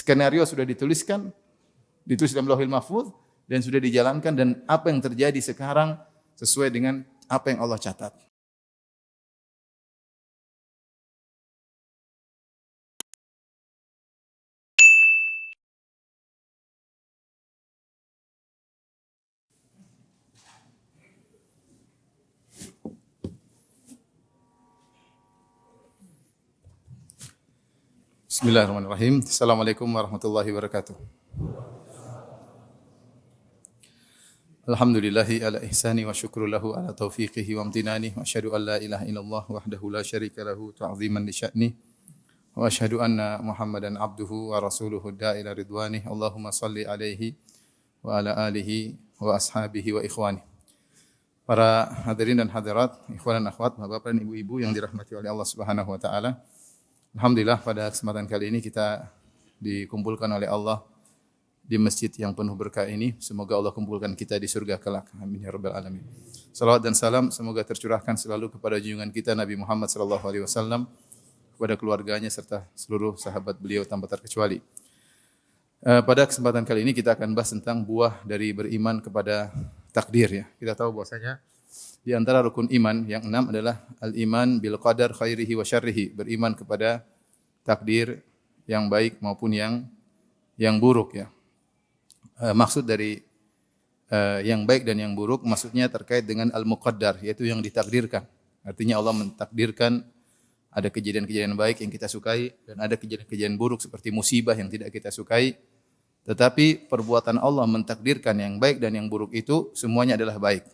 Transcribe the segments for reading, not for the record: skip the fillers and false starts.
Skenario sudah ditulis dalam Lauhil Mahfuz dan sudah dijalankan, dan apa yang terjadi sekarang sesuai dengan apa yang Allah catat. Bismillahirrahmanirrahim. Assalamualaikum warahmatullahi wabarakatuh. Alhamdulillahi ala ihsani wa syukru lahu ala taufiqihi wa amtinani wa asyhadu an la ilaha illallah wahdahu la syarika lahu ta'ziman li sya'ni wa asyhadu anna Muhammadan abduhu wa rasuluhu da'ila ridwani. Allahumma salli alaihi wa ala alihi wa ashabihi wa ikhwani. Para hadirin dan hadirat, ikhwan dan akhwat, bapak dan ibu-ibu yang dirahmati oleh Allah Subhanahu wa taala. Alhamdulillah pada kesempatan kali ini kita dikumpulkan oleh Allah di masjid yang penuh berkah ini. Semoga Allah kumpulkan kita di surga kelak. Amin ya rabbal alamin. Salawat dan salam semoga tercurahkan selalu kepada junjungan kita Nabi Muhammad sallallahu alaihi wasallam, kepada keluarganya serta seluruh sahabat beliau tanpa terkecuali. Pada kesempatan kali ini kita akan bahas tentang buah dari beriman kepada takdir ya. Kita tahu bahwasanya di antara rukun iman yang 6 adalah al-iman bil qadar khairihi wa syarrihi, beriman kepada takdir yang baik maupun yang buruk ya. Maksud dari yang baik dan yang buruk maksudnya terkait dengan al-muqaddar, yaitu yang ditakdirkan. Artinya Allah mentakdirkan ada kejadian-kejadian baik yang kita sukai dan ada kejadian-kejadian buruk seperti musibah yang tidak kita sukai. Tetapi perbuatan Allah mentakdirkan yang baik dan yang buruk itu semuanya adalah baik.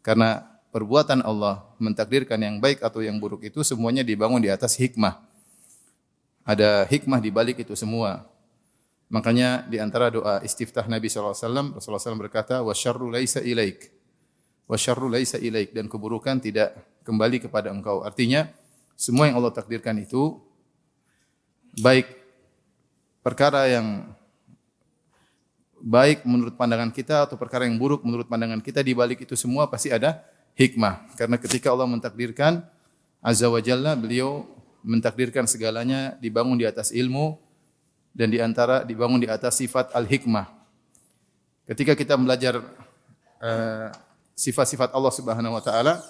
Karena perbuatan Allah mentakdirkan yang baik atau yang buruk itu semuanya dibangun di atas hikmah. Ada hikmah di balik itu semua. Makanya di antara doa istiftah Nabi SAW, Rasulullah SAW berkata, وَشَرُّ لَيْسَ إِلَيْكَ وَشَرُّ لَيْسَ إِلَيْكَ, dan keburukan tidak kembali kepada engkau. Artinya, semua yang Allah takdirkan itu, baik perkara yang baik menurut pandangan kita atau perkara yang buruk menurut pandangan kita, di balik itu semua pasti ada hikmah. Karena ketika Allah mentakdirkan Azza wa Jalla, beliau mentakdirkan segalanya dibangun di atas ilmu dan di antara dibangun di atas sifat al-hikmah. Ketika kita belajar sifat-sifat Allah Subhanahu wa taala,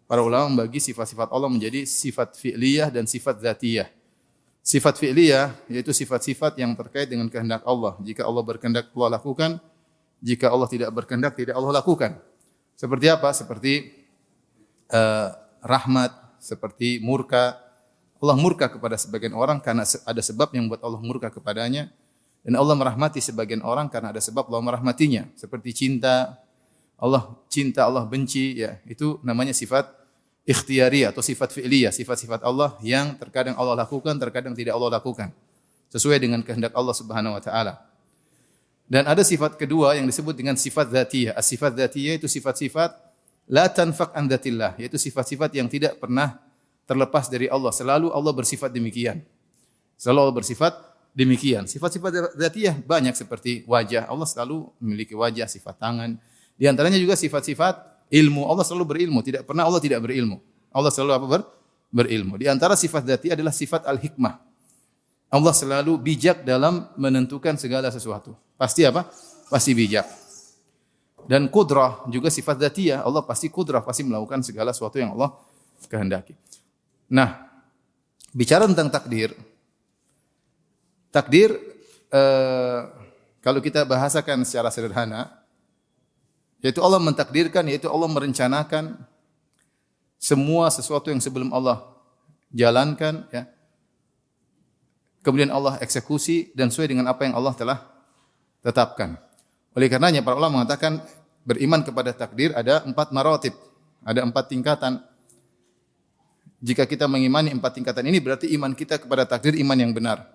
para ulama membagi sifat-sifat Allah menjadi sifat fi'liyah dan sifat dzatiyah. Sifat fi'liyah yaitu sifat-sifat yang terkait dengan kehendak Allah. Jika Allah berkehendak, Allah lakukan. Jika Allah tidak berkehendak, tidak Allah lakukan. Seperti apa? Seperti rahmat, seperti murka. Allah murka kepada sebagian orang karena ada sebab yang membuat Allah murka kepadanya. Dan Allah merahmati sebagian orang karena ada sebab Allah merahmatinya. Seperti cinta, Allah benci, ya, itu namanya sifat ikhtiyariyah atau sifat fi'liyah, sifat-sifat Allah yang terkadang Allah lakukan, terkadang tidak Allah lakukan, sesuai dengan kehendak Allah Subhanahu wa taala. Dan ada sifat kedua yang disebut dengan sifat dzatiyah. As-sifat dzatiyah itu sifat-sifat la tanfak an dzatillah, yaitu sifat-sifat yang tidak pernah terlepas dari Allah. Selalu Allah bersifat demikian. Selalu Allah bersifat demikian. Sifat-sifat dzatiyah banyak seperti wajah. Allah selalu memiliki wajah, sifat tangan. Di antaranya juga sifat-sifat ilmu. Allah selalu berilmu, tidak pernah Allah tidak berilmu. Allah selalu berilmu. Di antara sifat dzati adalah sifat al-hikmah. Allah selalu bijak dalam menentukan segala sesuatu. Pasti apa? Pasti bijak. Dan qudrah juga sifat dzatiyah. Allah pasti qudrah, pasti melakukan segala sesuatu yang Allah kehendaki. Nah, bicara tentang takdir. Takdir kalau kita bahasakan secara sederhana, yaitu Allah mentakdirkan, yaitu Allah merencanakan semua sesuatu yang sebelum Allah jalankan, ya. Kemudian Allah eksekusi dan sesuai dengan apa yang Allah telah tetapkan. Oleh karenanya para ulama mengatakan beriman kepada takdir ada 4 maratib, ada 4 tingkatan. Jika kita mengimani 4 tingkatan ini, berarti iman kita kepada takdir iman yang benar.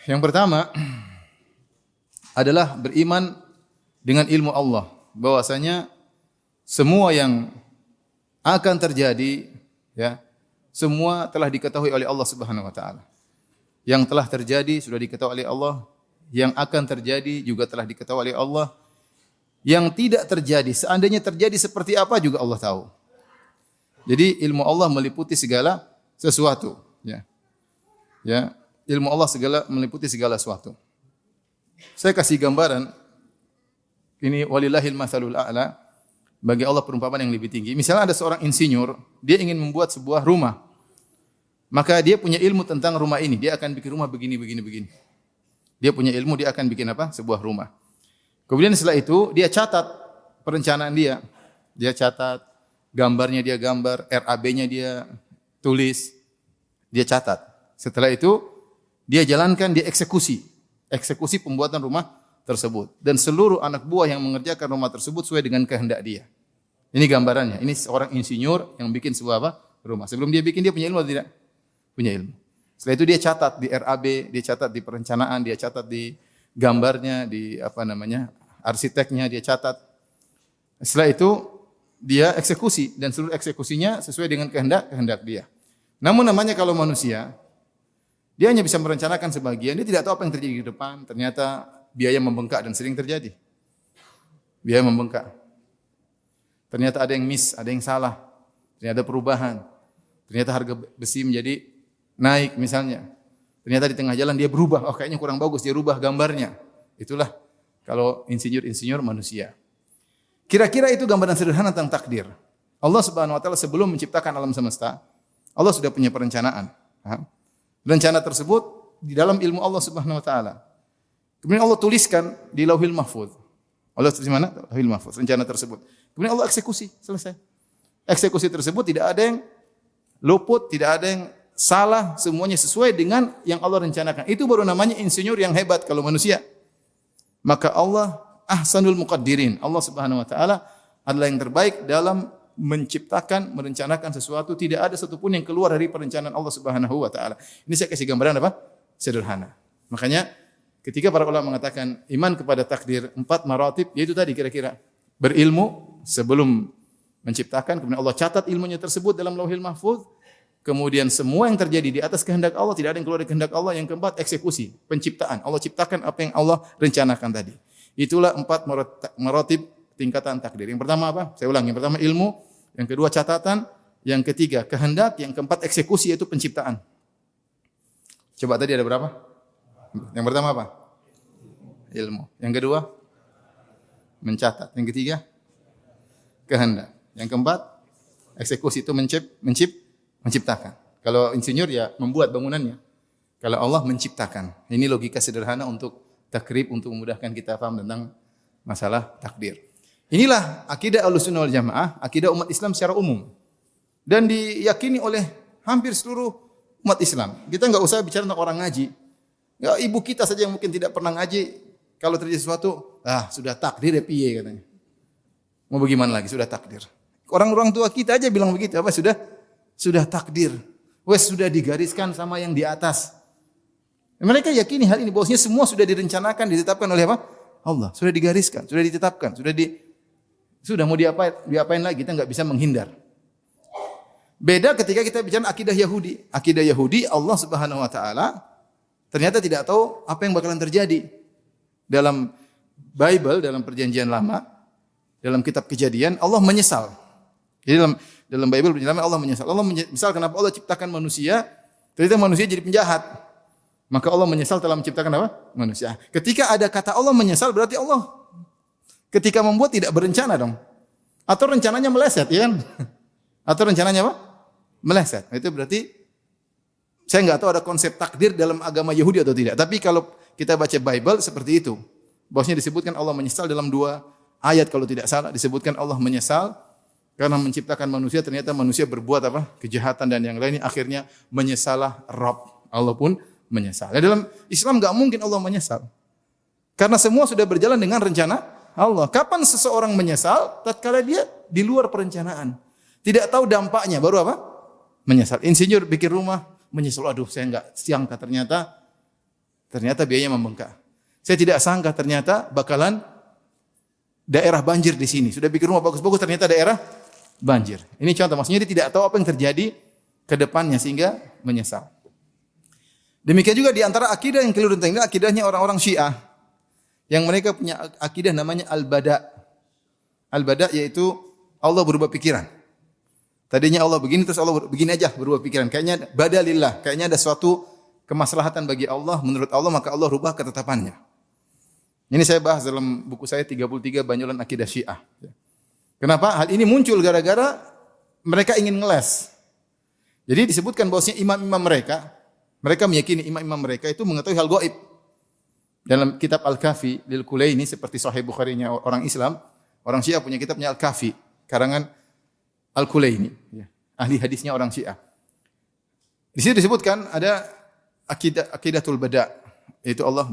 Yang pertama adalah beriman dengan ilmu Allah, bahwasanya semua yang akan terjadi, ya, semua telah diketahui oleh Allah Subhanahu wa taala. Yang telah terjadi sudah diketahui oleh Allah, yang akan terjadi juga telah diketahui oleh Allah. Yang tidak terjadi, seandainya terjadi seperti apa juga Allah tahu. Jadi ilmu Allah meliputi segala sesuatu, ya. Ya, ilmu Allah meliputi segala sesuatu. Saya kasih gambaran, ini walillahil matsalul a'la, bagi Allah perumpamaan yang lebih tinggi. Misalnya ada seorang insinyur, dia ingin membuat sebuah rumah. Maka dia punya ilmu tentang rumah ini, dia akan bikin rumah begini. Dia punya ilmu, dia akan bikin apa? Sebuah rumah. Kemudian setelah itu dia catat perencanaan dia. Dia catat gambarnya, dia gambar, RAB-nya dia tulis, dia catat. Setelah itu dia jalankan, dia eksekusi pembuatan rumah tersebut. Dan seluruh anak buah yang mengerjakan rumah tersebut sesuai dengan kehendak dia. Ini gambarannya. Ini seorang insinyur yang bikin sebuah apa? Rumah. Sebelum dia bikin, dia punya ilmu atau tidak? Punya ilmu. Setelah itu dia catat di RAB, dia catat di perencanaan, dia catat di gambarnya, di arsiteknya, dia catat. Setelah itu dia eksekusi, dan seluruh eksekusinya sesuai dengan kehendak dia. Namun namanya kalau manusia, dia hanya bisa merencanakan sebagian, dia tidak tahu apa yang terjadi di depan. Ternyata biaya membengkak dan sering terjadi. Biaya membengkak. Ternyata ada yang miss, ada yang salah. Ternyata perubahan. Ternyata harga besi menjadi naik misalnya. Ternyata di tengah jalan dia berubah. Oh kayaknya kurang bagus, dia rubah gambarnya. Itulah kalau insinyur manusia. Kira-kira itu gambaran sederhana tentang takdir. Allah Subhanahu wa taala sebelum menciptakan alam semesta, Allah sudah punya perencanaan. Rencana tersebut di dalam ilmu Allah Subhanahu wa taala. Kemudian Allah tuliskan di Lauhil Mahfuz. Allah tulis di mana? Lauhil Mahfuz, rencana tersebut. Kemudian Allah eksekusi, selesai. Eksekusi tersebut tidak ada yang luput, tidak ada yang salah, semuanya sesuai dengan yang Allah rencanakan. Itu baru namanya insinyur yang hebat kalau manusia. Maka Allah ahsanul muqaddirin. Allah Subhanahu wa taala adalah yang terbaik dalam menciptakan, merencanakan sesuatu. Tidak ada satupun yang keluar dari perencanaan Allah Subhanahu wa taala. Ini saya kasih gambaran apa? Sederhana. Makanya ketika para ulama mengatakan iman kepada takdir 4 maratib, yaitu tadi kira-kira berilmu sebelum menciptakan, kemudian Allah catat ilmunya tersebut dalam Lauhil Mahfuz. Kemudian semua yang terjadi di atas kehendak Allah, tidak ada yang keluar dari kehendak Allah. Yang keempat, eksekusi, penciptaan. Allah ciptakan apa yang Allah rencanakan tadi. Itulah 4 maratib tingkatan takdir. Yang pertama apa? Saya ulang. Yang pertama ilmu, yang kedua catatan, yang ketiga kehendak, yang keempat eksekusi yaitu penciptaan. Coba tadi ada berapa? Yang pertama apa? Ilmu. Yang kedua mencatat. Yang ketiga kehendak. Yang keempat eksekusi itu menciptakan. Kalau insinyur ya membuat bangunannya. Kalau Allah menciptakan. Ini logika sederhana untuk takrib, untuk memudahkan kita paham tentang masalah takdir. Inilah akidah Ahlussunnah wal Jamaah, akidah umat Islam secara umum. Dan diyakini oleh hampir seluruh umat Islam. Kita enggak usah bicara tentang orang ngaji. Ya, ibu kita saja yang mungkin tidak pernah ngaji, kalau terjadi sesuatu, sudah takdir ya piye katanya. Mau bagaimana lagi, sudah takdir. Orang-orang tua kita aja bilang begitu, apa sudah takdir. Wes sudah digariskan sama yang di atas. Mereka yakini hal ini, bahwasanya semua sudah direncanakan, ditetapkan oleh apa? Allah. Sudah digariskan, sudah ditetapkan, sudah mau diapain lagi, kita enggak bisa menghindar. Beda ketika kita bicara akidah Yahudi. Akidah Yahudi, Allah Subhanahu wa taala ternyata tidak tahu apa yang bakalan terjadi. Dalam Bible, dalam perjanjian lama, dalam kitab Kejadian, Allah menyesal. Jadi dalam Bible perjanjian lama Allah menyesal. Allah menyesal kenapa Allah ciptakan manusia, ternyata manusia jadi penjahat. Maka Allah menyesal telah menciptakan apa? Manusia. Ketika ada kata Allah menyesal, berarti Allah ketika membuat tidak berencana dong. Atau rencananya meleset, ya kan? Atau rencananya apa? Meleset. Itu berarti saya enggak tahu ada konsep takdir dalam agama Yahudi atau tidak. Tapi kalau kita baca Bible seperti itu. Bahwasanya disebutkan Allah menyesal dalam 2 ayat kalau tidak salah, disebutkan Allah menyesal karena menciptakan manusia, ternyata manusia berbuat apa? Kejahatan dan yang lainnya, akhirnya menyesalah Rabb. Allah pun menyesal. Nah, dalam Islam enggak mungkin Allah menyesal. Karena semua sudah berjalan dengan rencana Allah. Kapan seseorang menyesal? Tatkala dia di luar perencanaan. Tidak tahu dampaknya, baru apa? Menyesal. Insinyur bikin rumah, menyesal. Aduh, saya enggak sangka ternyata biayanya membengkak. Saya tidak sangka ternyata bakalan daerah banjir di sini. Sudah bikin rumah bagus-bagus, ternyata daerah banjir. Ini contoh, maksudnya dia tidak tahu apa yang terjadi ke depannya sehingga menyesal. Demikian juga di antara akidah yang keliru tentang ini, akidahnya orang-orang Syiah. Yang mereka punya akidah namanya Al-Bada. Al-Bada yaitu Allah berubah pikiran. Tadinya Allah begini, terus Allah begini aja berubah pikiran. Kayaknya badalillah, kayaknya ada suatu kemaslahatan bagi Allah menurut Allah, maka Allah rubah ketetapannya. Ini saya bahas dalam buku saya 33 Banyolan Akidah Syiah. Kenapa? Hal ini muncul gara-gara mereka ingin ngeles. Jadi disebutkan bahwasanya imam-imam mereka meyakini imam-imam mereka itu mengetahui hal gaib. Dalam kitab Al-Kafi lil Kulaini seperti Sahih Bukhari-nya orang Islam, orang Syiah punya kitabnya Al-Kafi, karangan Al-Kulaini, ahli hadisnya orang Syiah. Di sini disebutkan ada akidatul bada, yaitu Allah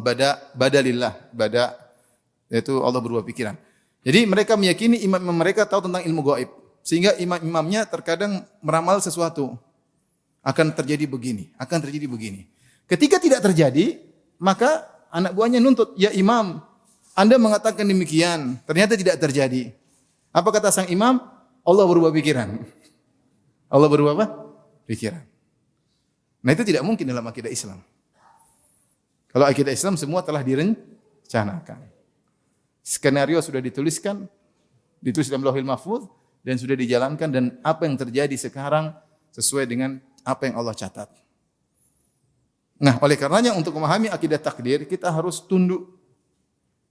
badalillah, yaitu Allah berubah pikiran. Jadi mereka meyakini imam-imam mereka tahu tentang ilmu gaib, sehingga imam-imamnya terkadang meramal sesuatu akan terjadi begini, akan terjadi begini. Ketika tidak terjadi, maka anak buahnya nuntut, ya imam, Anda mengatakan demikian, ternyata tidak terjadi. Apa kata sang imam? Allah berubah pikiran. Allah berubah apa? Pikiran. Nah itu tidak mungkin dalam akidah Islam. Kalau akidah Islam semua telah direncanakan. Skenario sudah ditulis dalam Lauhul Mahfuz dan sudah dijalankan, dan apa yang terjadi sekarang sesuai dengan apa yang Allah catat. Nah, oleh karenanya untuk memahami akidah takdir kita harus tunduk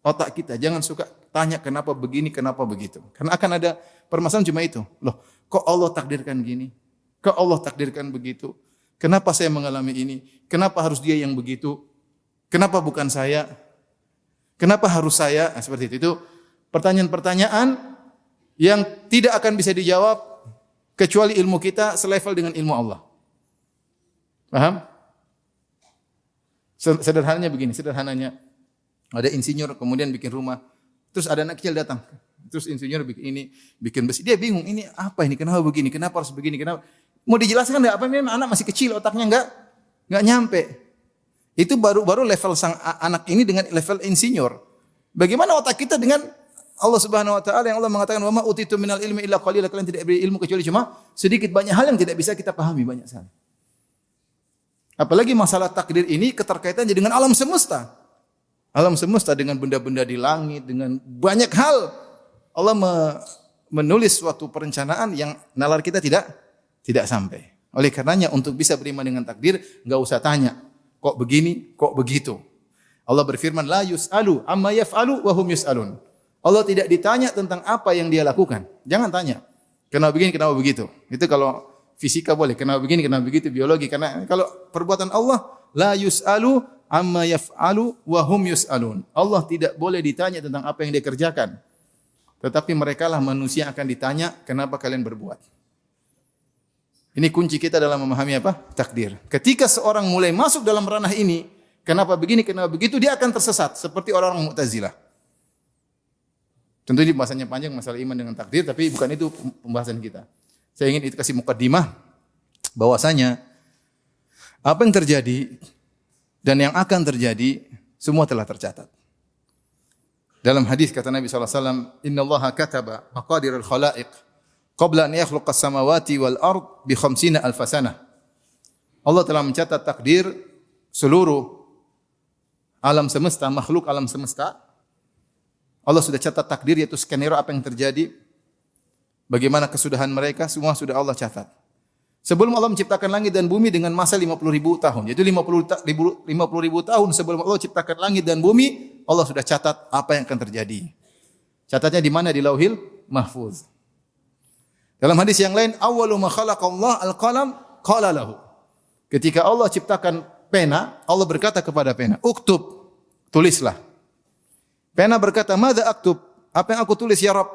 otak kita. Jangan suka tanya kenapa begini, kenapa begitu. Karena akan ada permasalahan cuma itu. Loh, kok Allah takdirkan gini? Kok Allah takdirkan begitu? Kenapa saya mengalami ini? Kenapa harus dia yang begitu? Kenapa bukan saya? Kenapa harus saya? Nah, seperti itu. Itu pertanyaan-pertanyaan yang tidak akan bisa dijawab kecuali ilmu kita selevel dengan ilmu Allah. Paham? Sederhananya begini, sederhananya. Ada insinyur kemudian bikin rumah. Terus ada anak kecil datang. Terus insinyur bikin ini, bikin besi. Dia bingung, ini apa ini? Kenapa begini? Kenapa harus begini? Kenapa? Mau dijelaskan enggak? Apa memang anak masih kecil, otaknya enggak nyampe. Itu baru level sang anak ini dengan level insinyur. Bagaimana otak kita dengan Allah Subhanahu wa taala yang Allah mengatakan wa ma utitu minal ilmi illa qalila, kalian tidak beri ilmu kecuali cuma sedikit, banyak hal yang tidak bisa kita pahami banyak sekali. Apalagi masalah takdir ini keterkaitannya dengan alam semesta. Alam semesta dengan benda-benda di langit, dengan banyak hal. Allah menulis suatu perencanaan yang nalar kita tidak sampai. Oleh karenanya untuk bisa beriman dengan takdir, enggak usah tanya, kok begini, kok begitu. Allah berfirman, la yus'alu amma yaf'alu wa hum yus'alun. Allah tidak ditanya tentang apa yang dia lakukan. Jangan tanya, kenapa begini, kenapa begitu. Itu kalau fisika boleh, kenapa begini, kenapa begitu, biologi. Karena kalau perbuatan Allah, la yus'alu amma yaf'alu wa hum yus'alun. Allah tidak boleh ditanya tentang apa yang dia kerjakan. Tetapi merekalah manusia akan ditanya, kenapa kalian berbuat. Ini kunci kita dalam memahami apa? Takdir. Ketika seorang mulai masuk dalam ranah ini, kenapa begini, kenapa begitu, dia akan tersesat seperti orang-orang Mu'tazilah. Tentu ini pembahasannya panjang masalah iman dengan takdir, tapi bukan itu pembahasan kita. Saya ingin itu kasih mukaddimah bahwasanya apa yang terjadi dan yang akan terjadi semua telah tercatat. Dalam hadis kata Nabi sallallahu alaihi wasallam, "Innallaha kataba maqadirul khalaiq qabla an yakhluqas samawati wal ard bi 50,000 sanah." Allah telah mencatat takdir seluruh alam semesta, makhluk alam semesta. Allah sudah catat takdir, yaitu skenario apa yang terjadi, bagaimana kesudahan mereka, semua sudah Allah catat. Sebelum Allah menciptakan langit dan bumi dengan masa 50.000 tahun, yaitu 50.000 tahun sebelum Allah ciptakan langit dan bumi, Allah sudah catat apa yang akan terjadi. Catatnya di mana? Di Lauhil Mahfuz. Dalam hadis yang lain, awwalu ma khalaqallah al-qalam qala lahu. Ketika Allah ciptakan pena, Allah berkata kepada pena, "Uktub," tulislah. Pena berkata, "Madza aktub?" Apa yang aku tulis ya Rabb?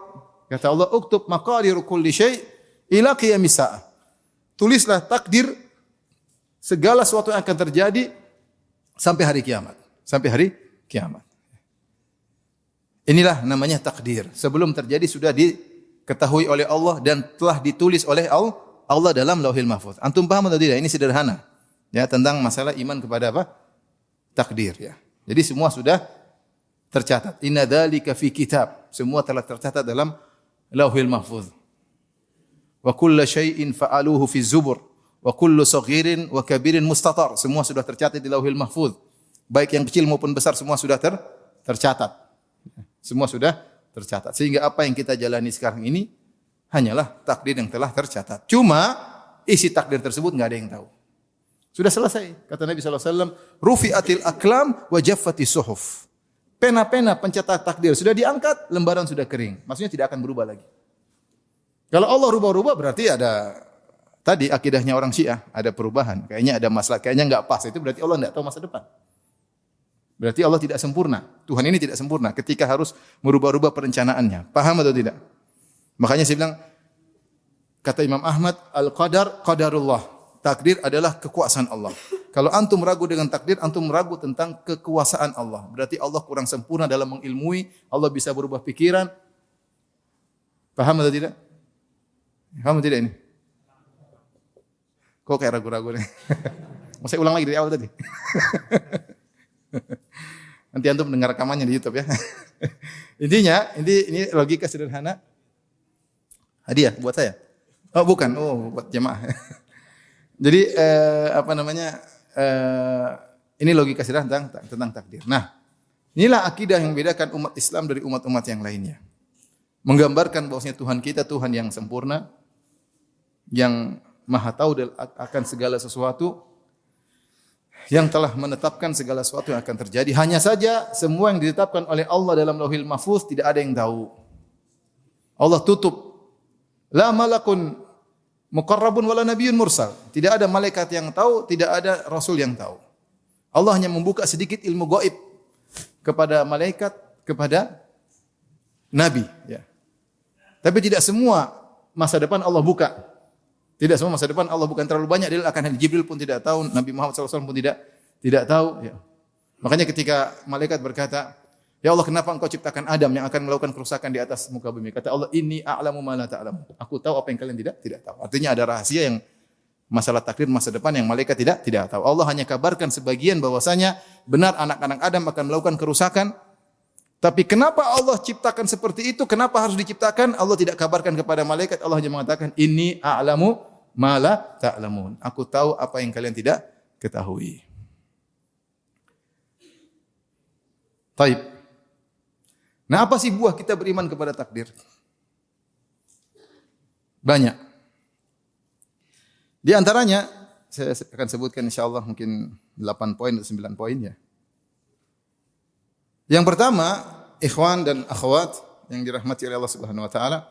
Kata Allah, "Uktub maqadir kulli syai' ila qiyamis saah." Tulislah takdir segala sesuatu yang akan terjadi sampai hari kiamat, sampai hari kiamat. Inilah namanya takdir. Sebelum terjadi sudah diketahui oleh Allah dan telah ditulis oleh Allah dalam Lauhil Mahfuz. Antum paham atau tidak? Ini sederhana. Ya, tentang masalah iman kepada apa? Takdir, ya. Jadi semua sudah tercatat. Inna dzalika fi kitab. Semua telah tercatat dalam Lauhil Mahfuz. Wa kullu syai'in fa'aluhu fi zubur wa kullu saghirin wa kabirin mustatar. Semua sudah tercatat di Lauhil Mahfuz. Baik yang kecil maupun besar semua sudah tercatat. Semua sudah tercatat. Sehingga apa yang kita jalani sekarang ini hanyalah takdir yang telah tercatat. Cuma isi takdir tersebut enggak ada yang tahu. Sudah selesai. Kata Nabi SAW, rufi'atil aklam wa jaffatis suhuf. Pena-pena pencetak takdir sudah diangkat, lembaran sudah kering. Maksudnya tidak akan berubah lagi. Kalau Allah rubah-rubah berarti ada tadi akidahnya orang Syiah, ada perubahan. Kayaknya ada masalah, kayaknya enggak pas. Itu berarti Allah enggak tahu masa depan. Berarti Allah tidak sempurna. Tuhan ini tidak sempurna ketika harus merubah-rubah perencanaannya. Paham atau tidak? Makanya saya bilang, kata Imam Ahmad, al-qadar qadarullah. Takdir adalah kekuasaan Allah. Kalau antum ragu dengan takdir, antum ragu tentang kekuasaan Allah. Berarti Allah kurang sempurna dalam mengilmui, Allah bisa berubah pikiran. Paham atau tidak? Paham tidak ini? Kok kayak ragu-ragu nih? Mau saya ulang lagi dari awal tadi? Nanti antum mendengar rekamannya di YouTube ya. Intinya, ini logika sederhana. Hadiah buat saya. Oh, bukan. Oh, buat jemaah. Jadi ini logika sederhana tentang takdir. Nah, inilah akidah yang membedakan umat Islam dari umat-umat yang lainnya. Menggambarkan bahwasanya Tuhan kita Tuhan yang sempurna, yang Maha tahu akan segala sesuatu, yang telah menetapkan segala sesuatu yang akan terjadi. Hanya saja semua yang ditetapkan oleh Allah dalam Lauhil Mahfuz tidak ada yang tahu. Allah tutup. La malakun muqarrabun wala nabiyyun mursal. Tidak ada malaikat yang tahu, tidak ada rasul yang tahu. Allah hanya membuka sedikit ilmu gaib kepada malaikat, kepada nabi, ya. Tapi tidak semua masa depan Allah buka. Tidak semua masa depan Allah bukan terlalu banyak dalil akan hal. Jibril pun tidak tahu, Nabi Muhammad SAW pun tidak tahu. Ya. Makanya ketika malaikat berkata, Ya Allah, kenapa engkau ciptakan Adam yang akan melakukan kerusakan di atas muka bumi? Kata Allah, Inni a'lamu ma la ta'lamu. Aku tahu apa yang kalian tidak tahu. Artinya ada rahasia yang masalah takdir masa depan yang malaikat tidak tahu. Allah hanya kabarkan sebagian bahwasanya benar anak-anak Adam akan melakukan kerusakan. Tapi kenapa Allah ciptakan seperti itu? Kenapa harus diciptakan? Allah tidak kabarkan kepada malaikat. Allah hanya mengatakan, Inni a'lamu ma la ta'lamun. Aku tahu apa yang kalian tidak ketahui. Taib. Nah, apa sih buah kita beriman kepada takdir? Banyak. Di antaranya, saya akan sebutkan insyaAllah mungkin 8 poin atau 9 poin ya. Yang pertama, ikhwan dan akhwat yang dirahmati oleh Allah Subhanahu wa taala,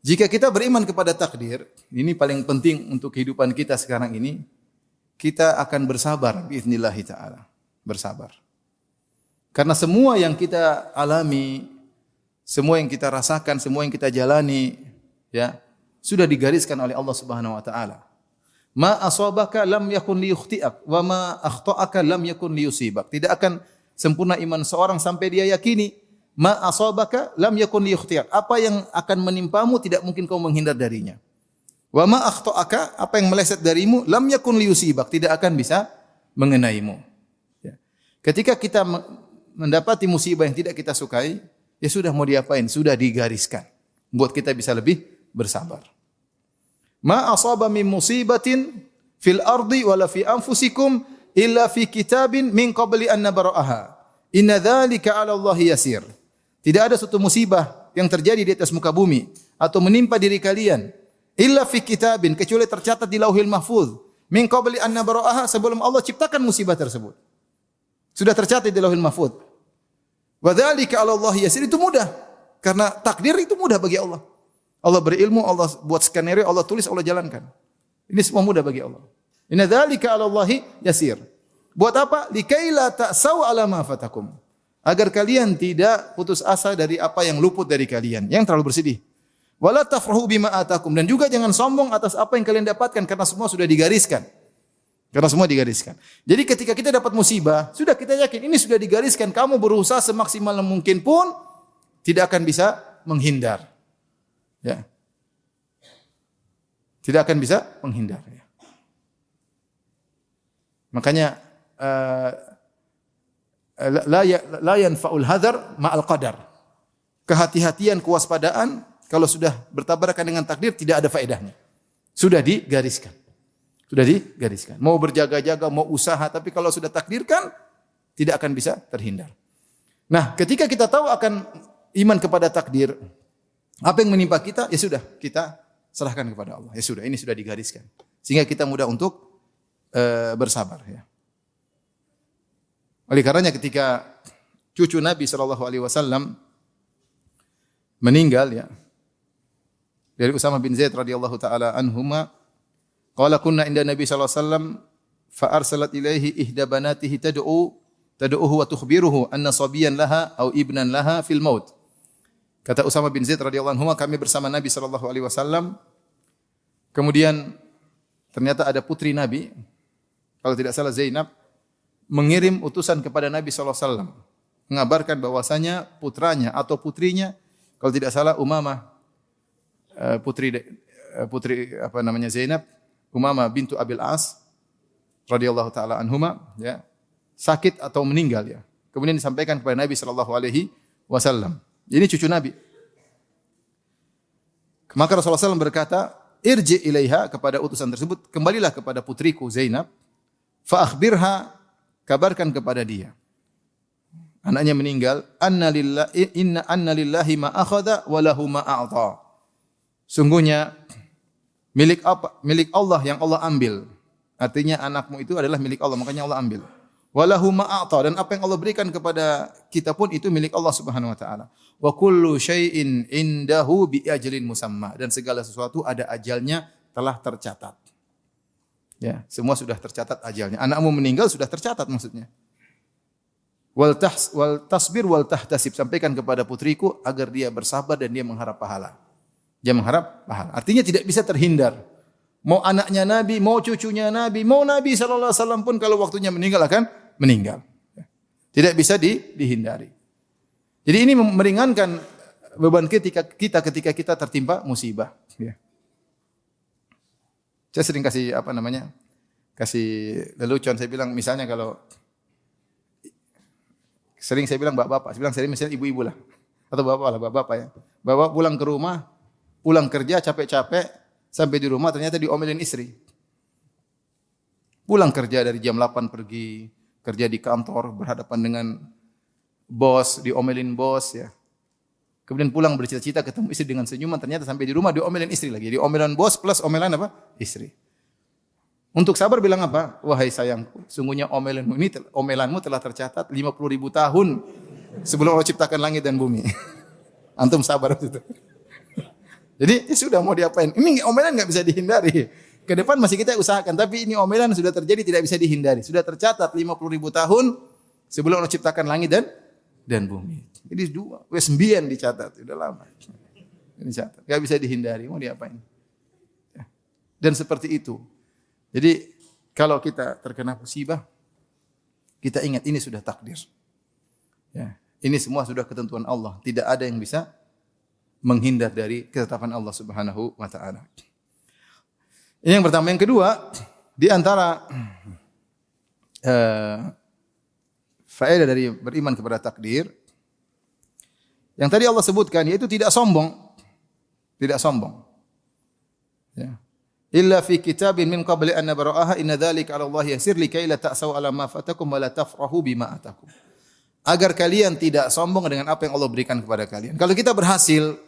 jika kita beriman kepada takdir, ini paling penting untuk kehidupan kita sekarang ini, kita akan bersabar biiznillah taala. Bersabar. Karena semua yang kita alami, semua yang kita rasakan, semua yang kita jalani, ya, sudah digariskan oleh Allah Subhanahu wa taala. Ma asabaka lam yakun liyukhti'ak wa ma akhta'aka lam yakun liyusibak. Tidak akan sempurna iman seorang sampai dia yakini ma asabaka lam yakun liyukhti'ak. Apa yang akan menimpamu tidak mungkin kau menghindar darinya. Wa ma akhta'aka, apa yang meleset darimu lam yakun liyusibak, tidak akan bisa mengenaimu. Ya. Ketika kita mendapati musibah yang tidak kita sukai, ya sudah mau diapain? Sudah digariskan. Buat kita bisa lebih bersabar. Ma asaba min musibatin fil ardi wala fi anfusikum illa fi kitabin min qabli an nabra'aha. Inna dzalika 'ala Allahi yasir. Tidak ada suatu musibah yang terjadi di atas muka bumi atau menimpa diri kalian illa fi kitabin, kecuali tercatat di Lauhil Mahfuz. Min qabli an nabra'aha, sebelum Allah ciptakan musibah tersebut. Sudah tercatat di Lauhil Mahfuz. Wa dzalika 'ala Allahi yasir, itu mudah. Karena takdir itu mudah bagi Allah. Allah berilmu, Allah buat skenario, Allah tulis, Allah jalankan. Ini semua mudah bagi Allah. Inna dzalika 'ala Allahi yasir. Buat apa? Likaila ta'sau 'ala ma fatakum. Agar kalian tidak putus asa dari apa yang luput dari kalian, yang terlalu bersedih. Wala tafrahu bima atakum, dan juga jangan sombong atas apa yang kalian dapatkan karena semua sudah digariskan. Karena semua digariskan. Jadi ketika kita dapat musibah, sudah kita yakin ini sudah digariskan, kamu berusaha semaksimal mungkin pun tidak akan bisa menghindar. Ya. Tidak akan bisa menghindar. Ya. Makanya la yanfa'ul hadar ma'al qadar. Kehati-hatian, kewaspadaan kalau sudah bertabrakan dengan takdir tidak ada faedahnya. Sudah digariskan. Sudah digariskan. Mau berjaga-jaga, mau usaha, tapi kalau sudah takdirkan tidak akan bisa terhindar. Nah, ketika kita tahu akan iman kepada takdir, apa yang menimpa kita, ya sudah, kita serahkan kepada Allah. Ya sudah, ini sudah digariskan. Sehingga kita mudah untuk bersabar ya. Oleh karenanya ketika cucu Nabi sallallahu alaihi wasallam meninggal ya, dari Usamah bin Zaid radhiyallahu taala anhuma, qala kunna inda Nabi sallallahu alaihi wasallam fa arsalat ilaihi ihda banatihi tad'uhu wa tukhbiruhu anna sabiyan laha aw ibnan laha fil maut. Kata Usamah bin Zaid radhiyallahu anhuma, kami bersama Nabi sallallahu alaihi wasallam, kemudian ternyata ada putri Nabi, kalau tidak salah Zainab, mengirim utusan kepada Nabi sallallahu alaihi wasallam mengabarkan bahwasanya putranya atau putrinya, kalau tidak salah Umamah, putri apa namanya Zainab, Umamah bintu Abil As radhiyallahu taala anhuma ya, sakit atau meninggal ya. Kemudian disampaikan kepada Nabi sallallahu alaihi wasallam. Ini cucu Nabi. Maka Rasulullah SAW berkata, irji ilaiha, kepada utusan tersebut, kembalilah kepada putriku Zainab, fa akhbirha, kabarkan kepada dia. Anaknya meninggal, anna lillahi ma akhadha wa lahu ma a'ta. Sungguhnya milik Allah yang Allah ambil. Artinya anakmu itu adalah milik Allah, makanya Allah ambil. Wa lahu ma a'ta, dan apa yang Allah berikan kepada kita pun itu milik Allah Subhanahu wa taala. Wa kullu syai'in indahu bi ajalin musamma, dan segala sesuatu ada ajalnya, telah tercatat. Ya, semua sudah tercatat ajalnya. Anakmu meninggal sudah tercatat maksudnya. Wal tasbir wal tahtasib, sampaikan kepada putriku agar dia bersabar dan dia mengharap pahala. Dia mengharap pahala. Artinya tidak bisa terhindar. Mau anaknya Nabi, mau cucunya Nabi, mau Nabi sallallahu alaihi wasallam pun kalau waktunya meninggal akan meninggal. Tidak bisa dihindari. Jadi ini meringankan beban ketika kita tertimpa musibah. Ya. Saya sering kasih lelucon. Saya bilang misalnya kalau sering saya bilang bapak-bapak, saya bilang sering misalnya ibu-ibu lah atau bapak-bapak ya. Bapak pulang ke rumah, pulang kerja capek-capek, sampai di rumah ternyata diomelin istri. Pulang kerja dari jam 8 pergi, kerja di kantor berhadapan dengan bos, diomelin bos ya. Kemudian pulang bercita-cita ketemu istri dengan senyuman, ternyata sampai di rumah diomelin istri lagi. Diomelan bos plus omelan apa? Istri. Untuk sabar bilang apa? Wahai sayangku, sungguhnya omelanmu telah tercatat 50.000 tahun sebelum Allah ciptakan langit dan bumi. Antum sabar itu. Jadi sudah mau diapain? Ini omelan enggak bisa dihindari. Ke depan masih kita usahakan, tapi ini omelan sudah terjadi, tidak bisa dihindari. Sudah tercatat 50.000 tahun sebelum Allah ciptakan langit dan bumi. Jadi wes mbien dicatat, sudah lama. Dicatat, enggak bisa dihindari, mau diapain? Dan seperti itu. Jadi kalau kita terkena musibah, kita ingat ini sudah takdir. Ya, ini semua sudah ketentuan Allah. Tidak ada yang bisa menghindar dari ketetapan Allah Subhanahu wa taala. Ini yang pertama. Yang kedua, di antara faedah dari beriman kepada takdir yang tadi Allah sebutkan, yaitu tidak sombong. Tidak sombong. Ya. Illa fi kitabin min qabli an nabra'aha inna dzalika 'ala Allah yasir likai la ta'sau 'ala ma fatakum wa la tafrahu bima atakum. Agar kalian tidak sombong dengan apa yang Allah berikan kepada kalian. Kalau kita berhasil,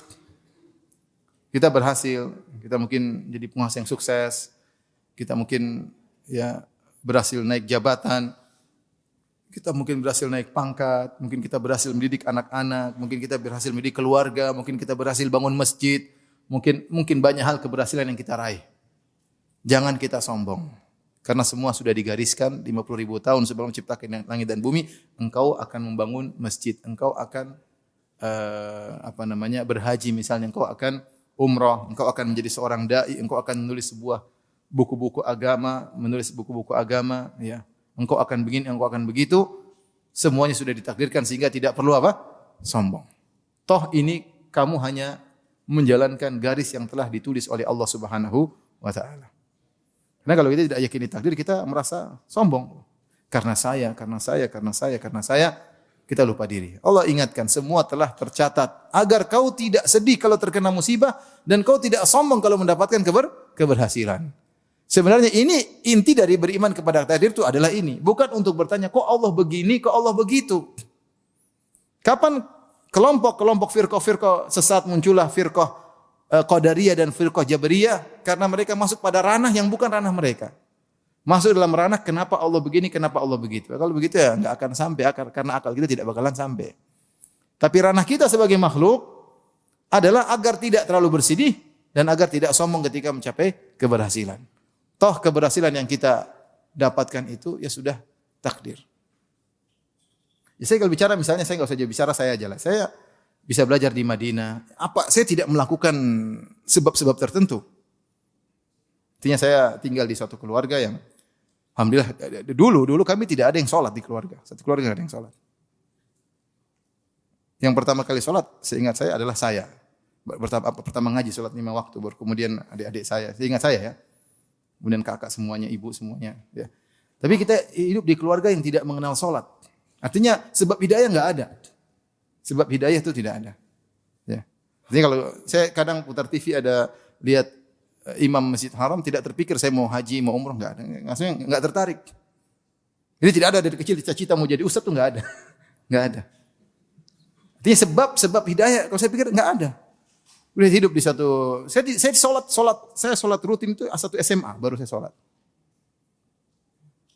kita mungkin jadi penguasa yang sukses, kita mungkin ya berhasil naik jabatan, kita mungkin berhasil naik pangkat, mungkin kita berhasil mendidik anak-anak, mungkin kita berhasil mendidik keluarga, mungkin kita berhasil bangun masjid, mungkin banyak hal keberhasilan yang kita raih. Jangan kita sombong. Karena semua sudah digariskan 50.000 tahun sebelum menciptakan langit dan bumi, engkau akan membangun masjid, engkau akan berhaji misalnya, engkau akan umrah, engkau akan menjadi seorang dai, engkau akan menulis sebuah buku-buku agama, ya. Engkau akan begini, engkau akan begitu. Semuanya sudah ditakdirkan sehingga tidak perlu sombong. Toh ini kamu hanya menjalankan garis yang telah ditulis oleh Allah Subhanahu wa taala. Karena kalau kita tidak yakini takdir, kita merasa sombong. Karena saya, kita lupa diri. Allah ingatkan, semua telah tercatat. Agar kau tidak sedih kalau terkena musibah, dan kau tidak sombong kalau mendapatkan keberhasilan. Sebenarnya ini inti dari beriman kepada takdir itu adalah ini. Bukan untuk bertanya, kok Allah begini, kok Allah begitu. Kapan kelompok-kelompok firqah sesat muncullah, firqah Qadariyah dan firqah Jabariyah, karena mereka masuk pada ranah yang bukan ranah mereka. Masuk dalam ranah kenapa Allah begini, kenapa Allah begitu. Kalau begitu ya nggak akan sampai karena akal kita tidak bakalan sampai. Tapi ranah kita sebagai makhluk adalah agar tidak terlalu bersedih dan agar tidak sombong ketika mencapai keberhasilan. Toh keberhasilan yang kita dapatkan itu ya sudah takdir. Ya, saya kalau bicara misalnya saya nggak usah bicara saya aja lah. Saya bisa belajar di Madinah. Saya tidak melakukan sebab-sebab tertentu. Artinya saya tinggal di suatu keluarga yang alhamdulillah dulu kami tidak ada yang sholat di keluarga. Satu keluarga tidak ada yang sholat. Yang pertama kali sholat seingat saya adalah saya. Pertama ngaji sholat 5 waktu, baru kemudian adik-adik saya. Seingat saya ya. Kemudian kakak semuanya, ibu semuanya. Ya. Tapi kita hidup di keluarga yang tidak mengenal sholat. Artinya sebab hidayah nggak ada. Sebab hidayah itu tidak ada. Ya. Artinya kalau saya kadang putar TV ada lihat imam Masjid Haram tidak terpikir saya mau haji, mau umroh, nggak ada. Maksudnya nggak tertarik. Jadi tidak ada dari kecil cita-cita mau jadi ustadz tuh nggak ada. Nggak ada. Artinya sebab hidayah kalau saya pikir nggak ada. Udah hidup di satu, saya sholat rutin itu satu SMA baru saya sholat.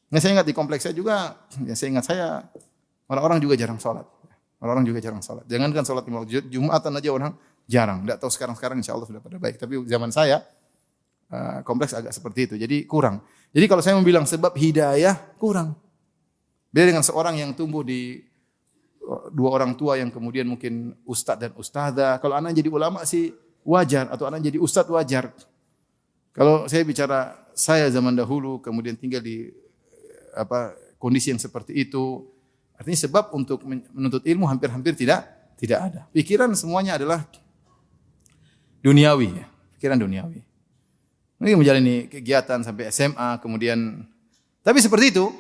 Nah, saya ingat di kompleks saya juga, ya saya ingat saya orang-orang juga jarang sholat. Orang-orang juga jarang sholat. Jangankan sholat Jumatan aja orang jarang. Tidak tahu sekarang insya Allah sudah pada baik. Tapi zaman saya kompleks agak seperti itu. Jadi kurang. Jadi kalau saya mau bilang sebab hidayah kurang. Beda dengan seorang yang tumbuh di dua orang tua yang kemudian mungkin ustadz dan ustadzah. Kalau anak jadi ulama sih wajar atau anak jadi ustadz wajar. Kalau saya bicara saya zaman dahulu kemudian tinggal di kondisi yang seperti itu, artinya sebab untuk menuntut ilmu hampir-hampir tidak ada. Pikiran semuanya adalah duniawi, ya. Pikiran duniawi. Ini menjalani kegiatan sampai SMA, kemudian tapi seperti itu,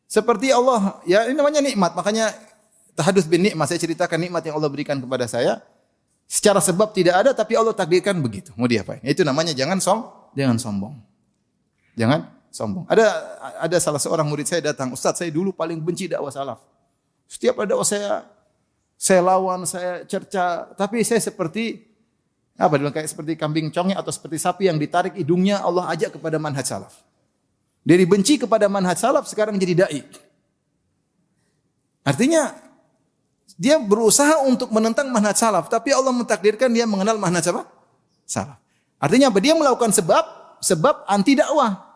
seperti Allah, ya ini namanya nikmat. Makanya tahadduts bin nikmat, saya ceritakan nikmat yang Allah berikan kepada saya. Secara sebab tidak ada, tapi Allah takdirkan begitu. Mau diapain? Itu namanya jangan sombong. Jangan sombong. Ada salah seorang murid saya datang, Ustaz, saya dulu paling benci dakwah salaf. Setiap ada dakwah saya lawan, saya cerca, tapi saya seperti kayak seperti kambing congnya atau seperti sapi yang ditarik hidungnya, Allah ajak kepada manhaj salaf. Dari benci kepada manhaj salaf sekarang jadi dai. Artinya dia berusaha untuk menentang manhaj salaf, tapi Allah mentakdirkan dia mengenal manhaj apa? Salaf. Artinya apa? Dia melakukan sebab anti dakwah.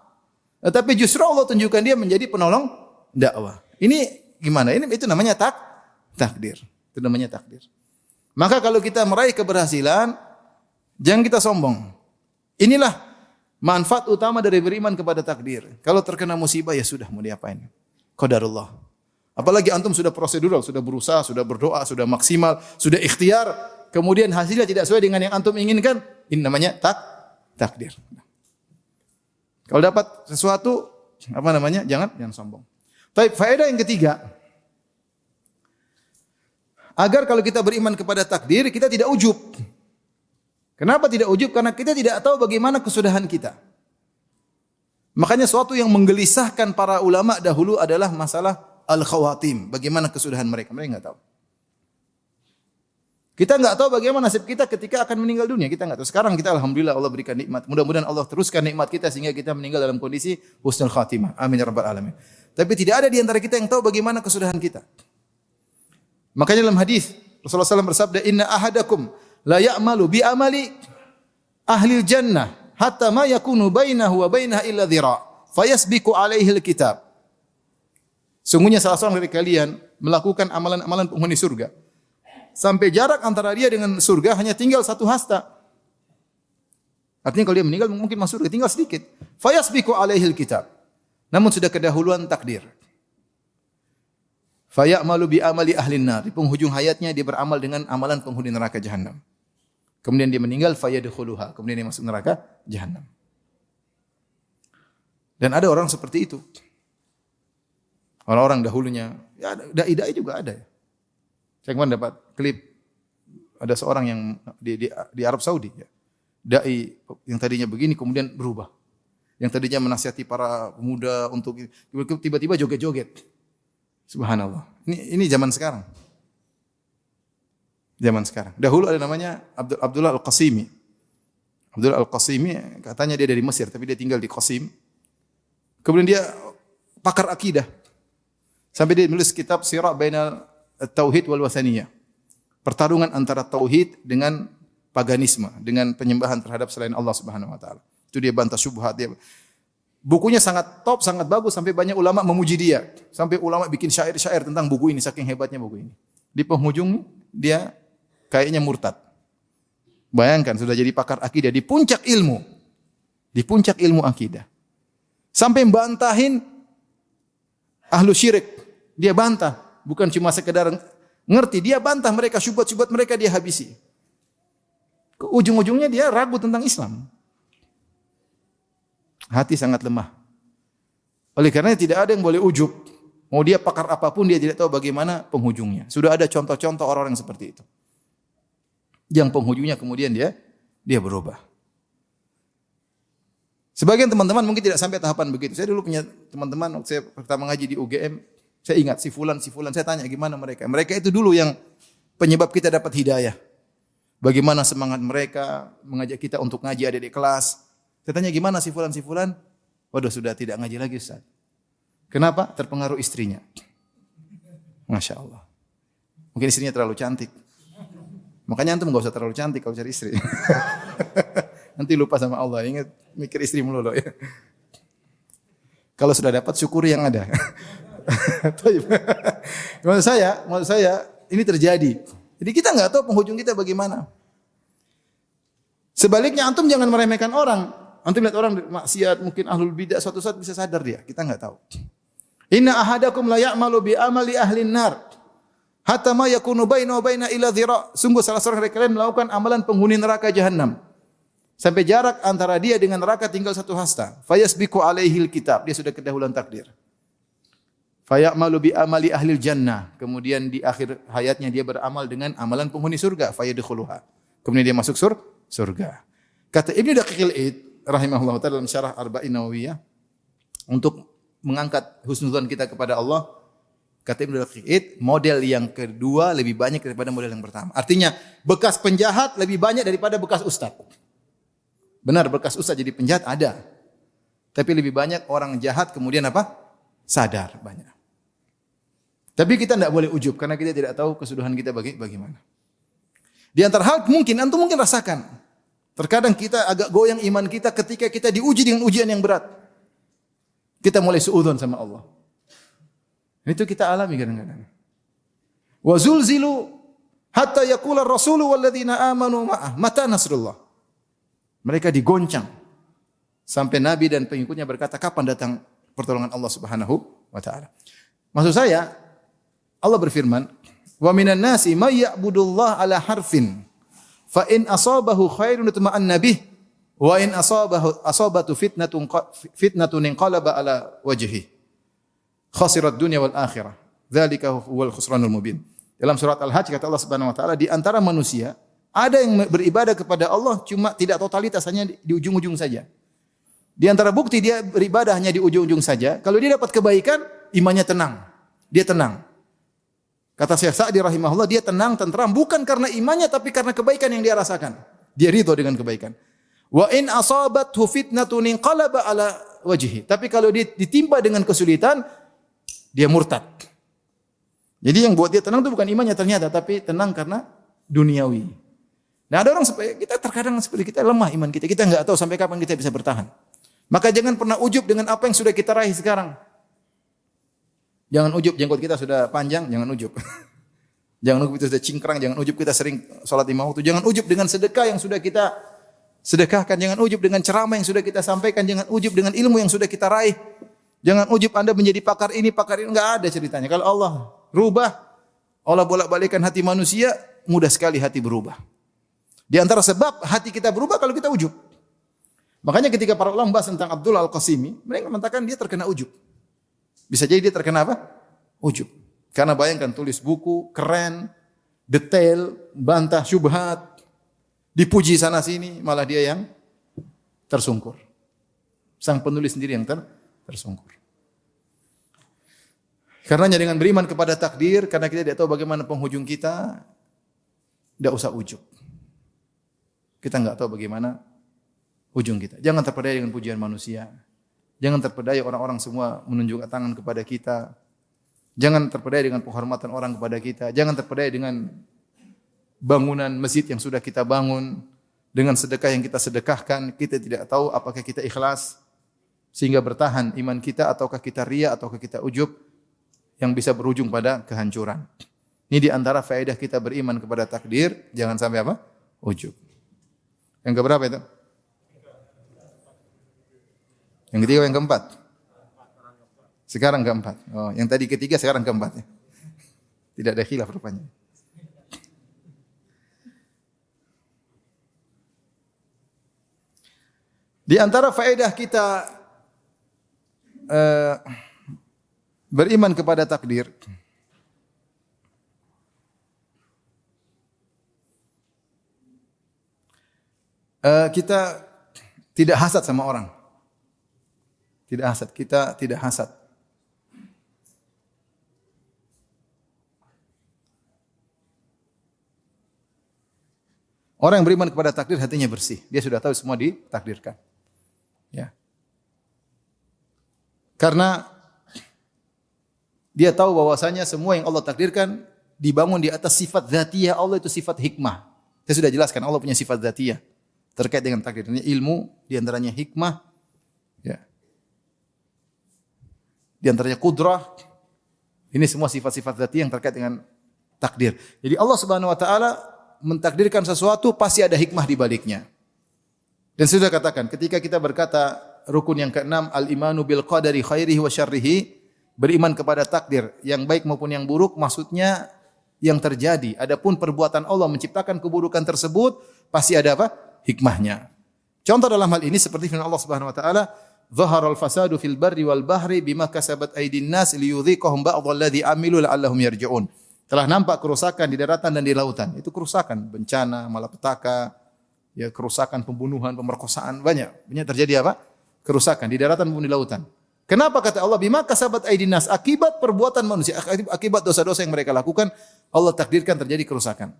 Tetapi justru Allah tunjukkan dia menjadi penolong dakwah. Ini gimana? Itu namanya takdir. Itu namanya takdir. Maka kalau kita meraih keberhasilan, jangan kita sombong. Inilah manfaat utama dari beriman kepada takdir. Kalau terkena musibah ya sudah, mau diapain? Qadarullah. Apalagi antum sudah prosedural, sudah berusaha, sudah berdoa, sudah maksimal, sudah ikhtiar, kemudian hasilnya tidak sesuai dengan yang antum inginkan, ini namanya takdir. Kalau dapat sesuatu, jangan sombong. Tapi faedah yang ketiga, agar kalau kita beriman kepada takdir, kita tidak ujub. Kenapa tidak ujub? Karena kita tidak tahu bagaimana kesudahan kita. Makanya suatu yang menggelisahkan para ulama dahulu adalah masalah al-khawatim. Bagaimana kesudahan mereka? Mereka enggak tahu. Kita enggak tahu bagaimana nasib kita ketika akan meninggal dunia. Kita enggak tahu. Sekarang kita alhamdulillah Allah berikan nikmat. Mudah-mudahan Allah teruskan nikmat kita sehingga kita meninggal dalam kondisi husnul khatimah. Amin ya rabbal alamin. Tapi tidak ada di antara kita yang tahu bagaimana kesudahan kita. Makanya dalam hadis Rasulullah SAW bersabda, "Inna ahadakum la ya'malu bi amali ahli jannah hatta ma yakunu bainahu wa bainaha illa dhira' fayasbiqu alaihi alkitab." Sungguhnya salah seorang dari kalian melakukan amalan-amalan penghuni surga sampai jarak antara dia dengan surga hanya tinggal 1 hasta. Artinya kalau dia meninggal mungkin masuk surga tinggal sedikit. Fayasbiqu alaihi alkitab. Namun sudah kedahuluan takdir. Fayamalu bi amali ahli nar. Di penghujung hayatnya dia beramal dengan amalan penghuni neraka jahanam. Kemudian dia meninggal fayadkhuluha. Kemudian dia masuk neraka jahanam. Dan ada orang seperti itu. Orang-orang dahulunya, ya dai-dai juga ada ya. Saya kemarin dapat klip ada seorang yang di Arab Saudi ya. Dai yang tadinya begini kemudian berubah. Yang tadinya menasihati para pemuda untuk tiba-tiba joget-joget. Subhanallah. Ini zaman sekarang. Zaman sekarang. Dahulu ada namanya Abdullah Al-Qasimi. Abdullah Al-Qasimi katanya dia dari Mesir tapi dia tinggal di Qasim. Kemudian dia pakar akidah. Sampai dia menulis kitab Sira' Bainal Tauhid wal Wathaniyah. Pertarungan antara tauhid dengan paganisme, dengan penyembahan terhadap selain Allah Subhanahu wa taala. Itu dia bantah syubhat dia. Bukunya sangat top, sangat bagus sampai banyak ulama memuji dia. Sampai ulama bikin syair-syair tentang buku ini, saking hebatnya buku ini. Di penghujung dia kayaknya murtad. Bayangkan sudah jadi pakar akidah di puncak ilmu. Di puncak ilmu akidah. Sampai bantahin ahlu syirik. Dia bantah, bukan cuma sekedar ngerti, dia bantah mereka, syubhat-syubhat mereka dia habisi. Ke ujung-ujungnya dia ragu tentang Islam. Hati sangat lemah. Oleh karena tidak ada yang boleh ujub. Mau dia pakar apapun dia tidak tahu bagaimana penghujungnya. Sudah ada contoh-contoh orang-orang yang seperti itu. Yang penghujungnya kemudian dia berubah. Sebagian teman-teman mungkin tidak sampai tahapan begitu. Saya dulu punya teman-teman waktu saya pertama ngaji di UGM, saya ingat si fulan, saya tanya gimana mereka. Mereka itu dulu yang penyebab kita dapat hidayah. Bagaimana semangat mereka mengajak kita untuk ngaji adik-adik kelas. Saya tanya gimana si fulan? Waduh sudah tidak ngaji lagi Ustaz. Kenapa? Terpengaruh istrinya. Masya Allah. Mungkin istrinya terlalu cantik. Makanya antum enggak usah terlalu cantik kalau cari istri. Nanti lupa sama Allah, ingat mikir istri melulu ya. Kalau sudah dapat syukuri yang ada. Maksud saya ini terjadi. Jadi kita enggak tahu penghujung kita bagaimana. Sebaliknya antum jangan meremehkan orang. Antum lihat orang maksiat, mungkin ahlul bidah suatu saat bisa sadar dia. Kita enggak tahu. Inna ahadakum la ya'malu bi amali ahlin nar. Hatta ma yakunu bainahu wa baina ila dhira'. Sungguh salah seorang dari kalian melakukan amalan penghuni neraka jahanam. Sampai jarak antara dia dengan neraka tinggal 1 hasta. Fayasbiqu alaihil kitab. Dia sudah kedahuluan takdir. Fayamalu bi amali ahlil jannah. Kemudian di akhir hayatnya dia beramal dengan amalan penghuni surga. Fayadkhuluha. Kemudian dia masuk surga. Kata Ibnu Daqiqil Id rahimahullah taala dalam syarah Arba'in Nawawiyah untuk mengangkat husnuzan kita kepada Allah. Kata Ibnu Daqiqil Id, model yang kedua lebih banyak daripada model yang pertama. Artinya bekas penjahat lebih banyak daripada bekas ustaz. Benar bekas ustaz jadi penjahat ada. Tapi lebih banyak orang jahat kemudian apa? Sadar banyak. Tapi kita tidak boleh ujub karena kita tidak tahu kesudahan kita bagaimana. Di antara hal antum mungkin rasakan. Terkadang kita agak goyang iman kita ketika kita diuji dengan ujian yang berat. Kita mulai suudzon sama Allah. Itu kita alami kadang-kadang. Wa zulzilu hatta yaqula ar-rasulu walladzina amanu ma'ah mata nasrullah. Mereka digoncang sampai Nabi dan pengikutnya berkata, kapan datang pertolongan Allah Subhanahu wa taala? Maksud saya, Allah berfirman, "Wa minan nasi may ya'budullah ala harfin, fa in asabahu khairun itma'anna bih, wa in asabatu fitnatun inqalaba ala wajhihi. Khasirat dunya wal akhirah. Dzalika huwal khusranul mubin." Dalam surat Al-Hajj kata Allah Subhanahu wa taala, di antara manusia ada yang beribadah kepada Allah cuma tidak totalitas, hanya di ujung-ujung saja. Di antara bukti dia beribadah hanya di ujung-ujung saja. Kalau dia dapat kebaikan, imannya tenang. Dia tenang. Kata Syekh Sa'di rahimahullah, dia tenang, tenteram bukan karena imannya tapi karena kebaikan yang dia rasakan. Dia ridho dengan kebaikan. Wa in asabathu fitnatun inqalaba ala wajhi. Tapi kalau dia ditimpa dengan kesulitan, dia murtad. Jadi yang buat dia tenang itu bukan imannya ternyata, tapi tenang karena duniawi. Nah ada orang kita terkadang seperti kita lemah iman kita enggak tahu sampai kapan kita bisa bertahan. Maka jangan pernah ujub dengan apa yang sudah kita raih sekarang. Jangan ujub jenggot kita sudah panjang, jangan ujub. Jangan ujub kita sudah cingkrang, jangan ujub kita sering salat 5 waktu, jangan ujub dengan sedekah yang sudah kita sedekahkan, jangan ujub dengan ceramah yang sudah kita sampaikan, jangan ujub dengan ilmu yang sudah kita raih. Jangan ujub Anda menjadi pakar ini, enggak ada ceritanya. Kalau Allah rubah, Allah bolak-balikkan hati manusia, mudah sekali hati berubah. Di antara sebab hati kita berubah kalau kita ujub. Makanya ketika para ulama membahas tentang Abdullah Al-Qasimi, mereka mengatakan dia terkena ujub. Bisa jadi dia terkena apa? Ujub. Karena bayangkan tulis buku, keren, detail, bantah syubhat, dipuji sana sini, malah dia yang tersungkur. Sang penulis sendiri yang tersungkur. Karenanya dengan beriman kepada takdir, karena kita tidak tahu bagaimana penghujung kita, tidak usah ujub. Kita enggak tahu bagaimana ujung kita. Jangan terpedaya dengan pujian manusia. Jangan terpedaya orang-orang semua menunjukkan tangan kepada kita. Jangan terpedaya dengan penghormatan orang kepada kita. Jangan terpedaya dengan bangunan masjid yang sudah kita bangun. Dengan sedekah yang kita sedekahkan. Kita tidak tahu apakah kita ikhlas sehingga bertahan iman kita, ataukah kita riya, ataukah kita ujub yang bisa berujung pada kehancuran. Ini di antara faedah kita beriman kepada takdir. Jangan sampai apa? Ujub. Yang keberapa itu? Yang ketiga, yang keempat? Sekarang keempat. Oh, yang tadi ketiga, sekarang keempat. Ya. Tidak ada khilaf rupanya. Di antara faedah kita beriman kepada takdir, kita tidak hasad sama orang. Tidak hasad, kita tidak hasad. Orang yang beriman kepada takdir hatinya bersih. Dia sudah tahu semua ditakdirkan. Ya. Karena dia tahu bahwasanya semua yang Allah takdirkan dibangun di atas sifat dzatiyah Allah, itu sifat hikmah. Saya sudah jelaskan Allah punya sifat dzatiyah terkait dengan takdir. Ini ilmu, di antaranya hikmah, ya. Di antaranya kudrah. Ini semua sifat-sifat dzatiyah yang terkait dengan takdir. Jadi Allah Subhanahu wa taala mentakdirkan sesuatu pasti ada hikmah di baliknya. Dan sudah katakan ketika kita berkata rukun yang keenam al-imanu bil qadari khairihi wa syarrihi, beriman kepada takdir yang baik maupun yang buruk, maksudnya yang terjadi. Adapun perbuatan Allah menciptakan keburukan tersebut pasti ada apa? Hikmahnya. Contoh dalam hal ini seperti firman Allah Subhanahu wa taala, "Dhaharal fasadu fil barri wal bahri bima kasabat aydin nas liyudhiqahum ba'dalladzi amilu la'allahum yarji'un." Telah nampak kerusakan di daratan dan di lautan. Itu kerusakan, bencana, malapetaka, ya kerusakan, pembunuhan, pemerkosaan, banyak terjadi apa? Kerusakan di daratan maupun di lautan. Kenapa kata Allah bima kasabat aydin nas? Akibat perbuatan manusia, akibat dosa-dosa yang mereka lakukan, Allah takdirkan terjadi kerusakan.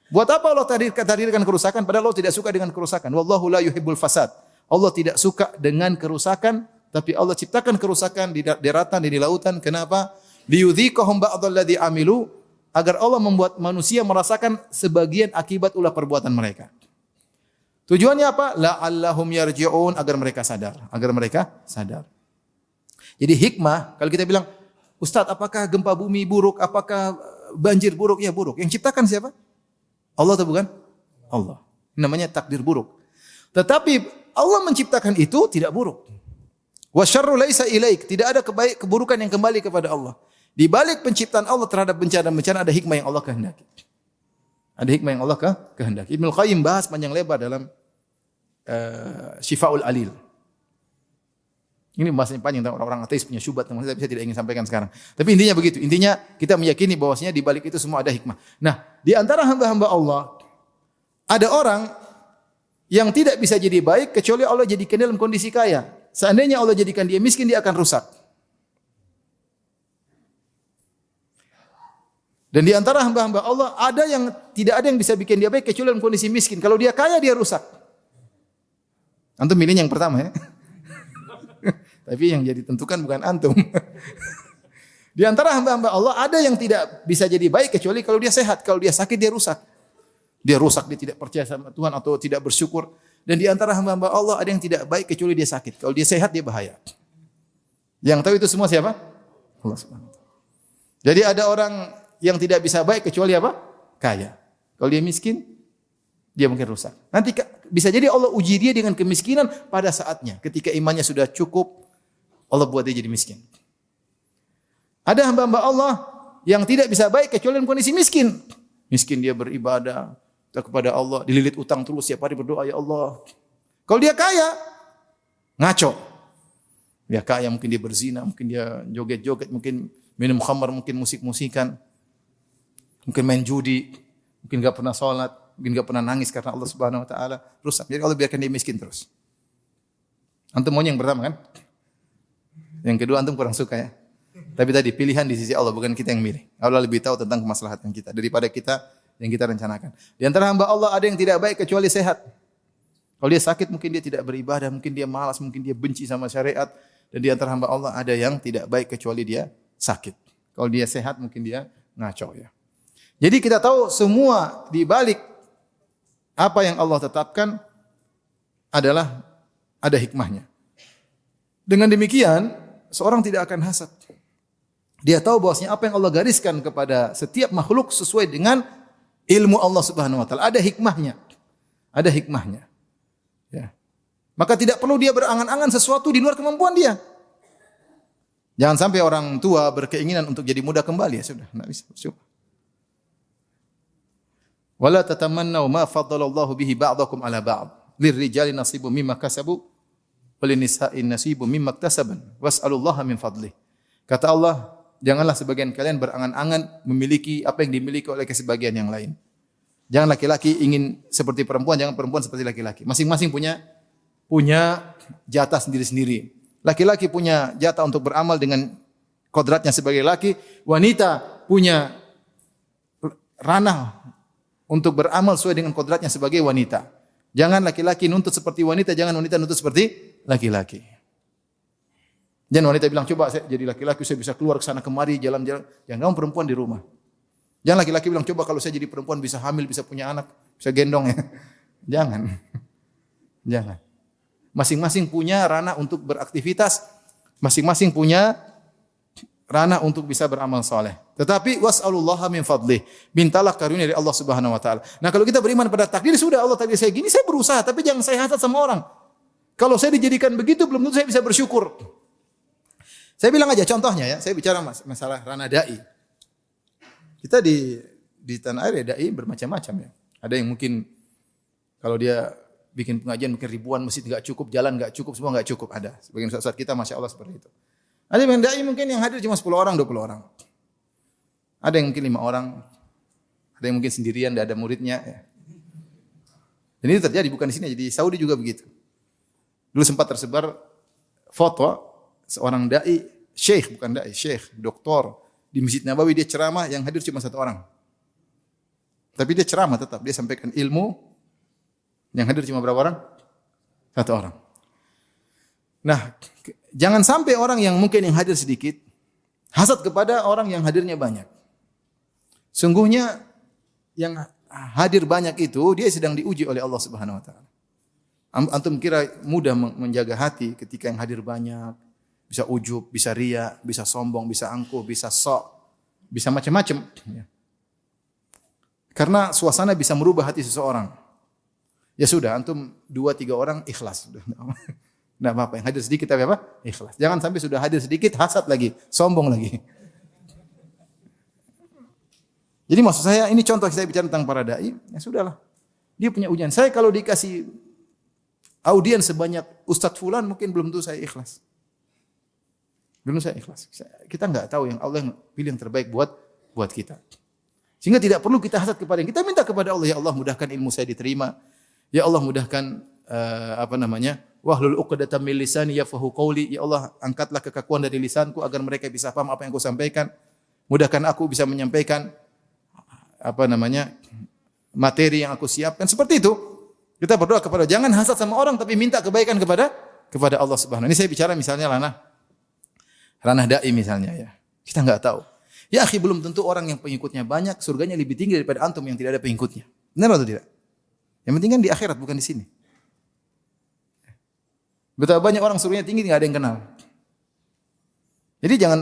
Buat apa Allah takdirkan kerusakan? Padahal Allah tidak suka dengan kerusakan. Wallahu la yuhibbul fasad. Allah tidak suka dengan kerusakan, tapi Allah ciptakan kerusakan di daratan, di lautan. Kenapa? Liyudhiqahum ba'dalladzi amilu, agar Allah membuat manusia merasakan sebagian akibat ulah perbuatan mereka. Tujuannya apa? La'allahum yarji'un, agar mereka sadar. Jadi hikmah, kalau kita bilang, Ustaz, apakah gempa bumi buruk? Apakah banjir buruk? Ya buruk. Yang ciptakan siapa? Allah atau bukan? Allah. Ini namanya takdir buruk. Tetapi Allah menciptakan itu tidak buruk. Wa syarru laisa ilaik. Tidak ada keburukan yang kembali kepada Allah. Di balik penciptaan Allah terhadap bencana-bencana ada hikmah yang Allah kehendaki. Ada hikmah yang Allah kehendaki. Ibnu Qayyim bahas panjang lebar dalam Syifaul Alil. Ini bahasanya panjang tentang orang-orang ateis punya syubhat, tapi saya tidak ingin sampaikan sekarang. Tapi intinya begitu. Intinya kita meyakini bahwasanya di balik itu semua ada hikmah. Nah, di antara hamba-hamba Allah ada orang yang tidak bisa jadi baik kecuali Allah jadikan dalam kondisi kaya. Seandainya Allah jadikan dia miskin, dia akan rusak. Dan di antara hamba-hamba Allah ada yang tidak ada yang bisa bikin dia baik kecuali dalam kondisi miskin. Kalau dia kaya, dia rusak. Antum milih yang pertama ya. Tapi yang jadi tentukan bukan antum. Di antara hamba-hamba Allah ada yang tidak bisa jadi baik kecuali kalau dia sehat. Kalau dia sakit dia rusak. Dia rusak, dia tidak percaya sama Tuhan atau tidak bersyukur. Dan di antara hamba-hamba Allah ada yang tidak baik kecuali dia sakit. Kalau dia sehat dia bahaya. Yang tahu itu semua siapa? Allah Subhanahu wa taala. Jadi ada orang yang tidak bisa baik kecuali apa? Kaya. Kalau dia miskin, dia mungkin rusak. Nanti bisa jadi Allah uji dia dengan kemiskinan pada saatnya. Ketika imannya sudah cukup, Allah buat dia jadi miskin. Ada hamba-hamba Allah yang tidak bisa baik kecuali dalam kondisi miskin. Miskin dia beribadah kepada Allah, dililit utang terus, setiap hari berdoa, ya Allah. Kalau dia kaya, ngaco. Dia kaya, mungkin dia berzina, mungkin dia joget-joget, mungkin minum khamar, mungkin musik-musikan, mungkin main judi, mungkin enggak pernah salat, mungkin enggak pernah nangis karena Allah Subhanahu wa taala, rusak. Jadi Allah biarkan dia miskin terus. Antum maunya yang pertama kan? Yang kedua antum kurang suka ya. Tapi tadi pilihan di sisi Allah, bukan kita yang milih. Allah lebih tahu tentang kemaslahatan kita daripada kita yang kita rencanakan. Di antara hamba Allah ada yang tidak baik kecuali sehat. Kalau dia sakit mungkin dia tidak beribadah, mungkin dia malas, mungkin dia benci sama syariat. Dan di antara hamba Allah ada yang tidak baik kecuali dia sakit. Kalau dia sehat mungkin dia ngaco ya. Jadi kita tahu semua di balik apa yang Allah tetapkan adalah ada hikmahnya. Dengan demikian, seorang tidak akan hasad. Dia tahu bahwasanya apa yang Allah gariskan kepada setiap makhluk sesuai dengan ilmu Allah Subhanahu wa taala. Ada hikmahnya. Ada hikmahnya. Ya. Maka tidak perlu dia berangan-angan sesuatu di luar kemampuan dia. Jangan sampai orang tua berkeinginan untuk jadi muda kembali, ya sudah, enggak bisa. Cukup. Wala tatamannau ma faddalallahu bihi ba'dakum ala ba'd. Lirrijali nasibun mimma kasabu walinisai nasibun mimma iktasaban. Was'alullaha min fadlih. Kata Allah, janganlah sebagian kalian berangan-angan memiliki apa yang dimiliki oleh sebagian yang lain. Jangan laki-laki ingin seperti perempuan, jangan perempuan seperti laki-laki. Masing-masing punya jatah sendiri-sendiri. Laki-laki punya jatah untuk beramal dengan kodratnya sebagai laki, wanita punya ranah untuk beramal sesuai dengan kodratnya sebagai wanita. Jangan laki-laki nuntut seperti wanita, jangan wanita nuntut seperti laki-laki. Jangan wanita bilang, coba saya jadi laki-laki, saya bisa keluar ke sana kemari, jalan-jalan. Jangan, kamu perempuan di rumah. Jangan laki-laki bilang, coba kalau saya jadi perempuan bisa hamil, bisa punya anak, bisa gendong ya. Jangan. Jangan. Masing-masing punya ranah untuk beraktivitas, masing-masing punya ranah untuk bisa beramal soleh. Tetapi was'alullaha min fadlih. Mintalah karunia dari Allah Subhanahu wa taala. Nah, kalau kita beriman pada takdir, sudah Allah takdir saya gini, saya berusaha, tapi jangan saya hasad sama orang. Kalau saya dijadikan begitu, belum tentu saya bisa bersyukur. Saya bilang aja contohnya ya, saya bicara masalah ranah dai. Kita di tanah air ya dai bermacam-macam ya. Ada yang mungkin kalau dia bikin pengajian mungkin ribuan, masjid enggak cukup, jalan enggak cukup, semua enggak cukup, ada. Sebagian ustaz kita Masya Allah seperti itu. Ada yang dai mungkin yang hadir cuma 10 orang, 20 orang. Ada yang mungkin 5 orang. Ada yang mungkin sendirian, tidak ada muridnya. Ya. Dan itu terjadi bukan di sini, di Saudi juga begitu. Dulu sempat tersebar foto seorang dai, syekh, bukan dai, syekh, doktor di Masjid Nabawi, dia ceramah yang hadir cuma 1 orang. Tapi dia ceramah tetap, dia sampaikan ilmu, yang hadir cuma berapa orang? 1 orang. Nah, jangan sampai orang yang mungkin yang hadir sedikit hasad kepada orang yang hadirnya banyak. Sungguhnya yang hadir banyak itu dia sedang diuji oleh Allah Subhanahu wa taala. Antum kira mudah menjaga hati ketika yang hadir banyak, bisa ujub, bisa riya, bisa sombong, bisa angkuh, bisa sok, bisa macam-macam. Karena suasana bisa merubah hati seseorang. Ya sudah, antum 2-3 orang ikhlas sudah. Enggak apa-apa, yang hadir sedikit tapi apa? Ikhlas. Jangan sampai sudah hadir sedikit hasad lagi, sombong lagi. Jadi maksud saya ini contoh saya bicara tentang para dai, ya sudahlah. Dia punya ujian. Saya kalau dikasih audiens sebanyak Ustadz Fulan mungkin belum tentu saya ikhlas. Belum saya ikhlas. Kita enggak tahu yang Allah yang pilih yang terbaik buat kita. Sehingga tidak perlu kita hasad kepada yang kita minta kepada Allah, ya Allah mudahkan ilmu saya diterima. Ya Allah mudahkan wahlul 'uqdatam min lisani yafqahu qawli. Ya Allah angkatlah kekakuan dari lisanku agar mereka bisa paham apa yang aku sampaikan. Mudahkan aku bisa menyampaikan materi yang aku siapkan. Seperti itu. Kita berdoa kepada jangan hasad sama orang tapi minta kebaikan kepada Allah Subhanahu. Ini saya bicara misalnya ranah dai misalnya ya. Kita enggak tahu. Ya akhi, belum tentu orang yang pengikutnya banyak surganya lebih tinggi daripada antum yang tidak ada pengikutnya. Benar atau tidak? Yang penting kan di akhirat bukan di sini. Betapa banyak orang surganya tinggi enggak ada yang kenal. Jadi jangan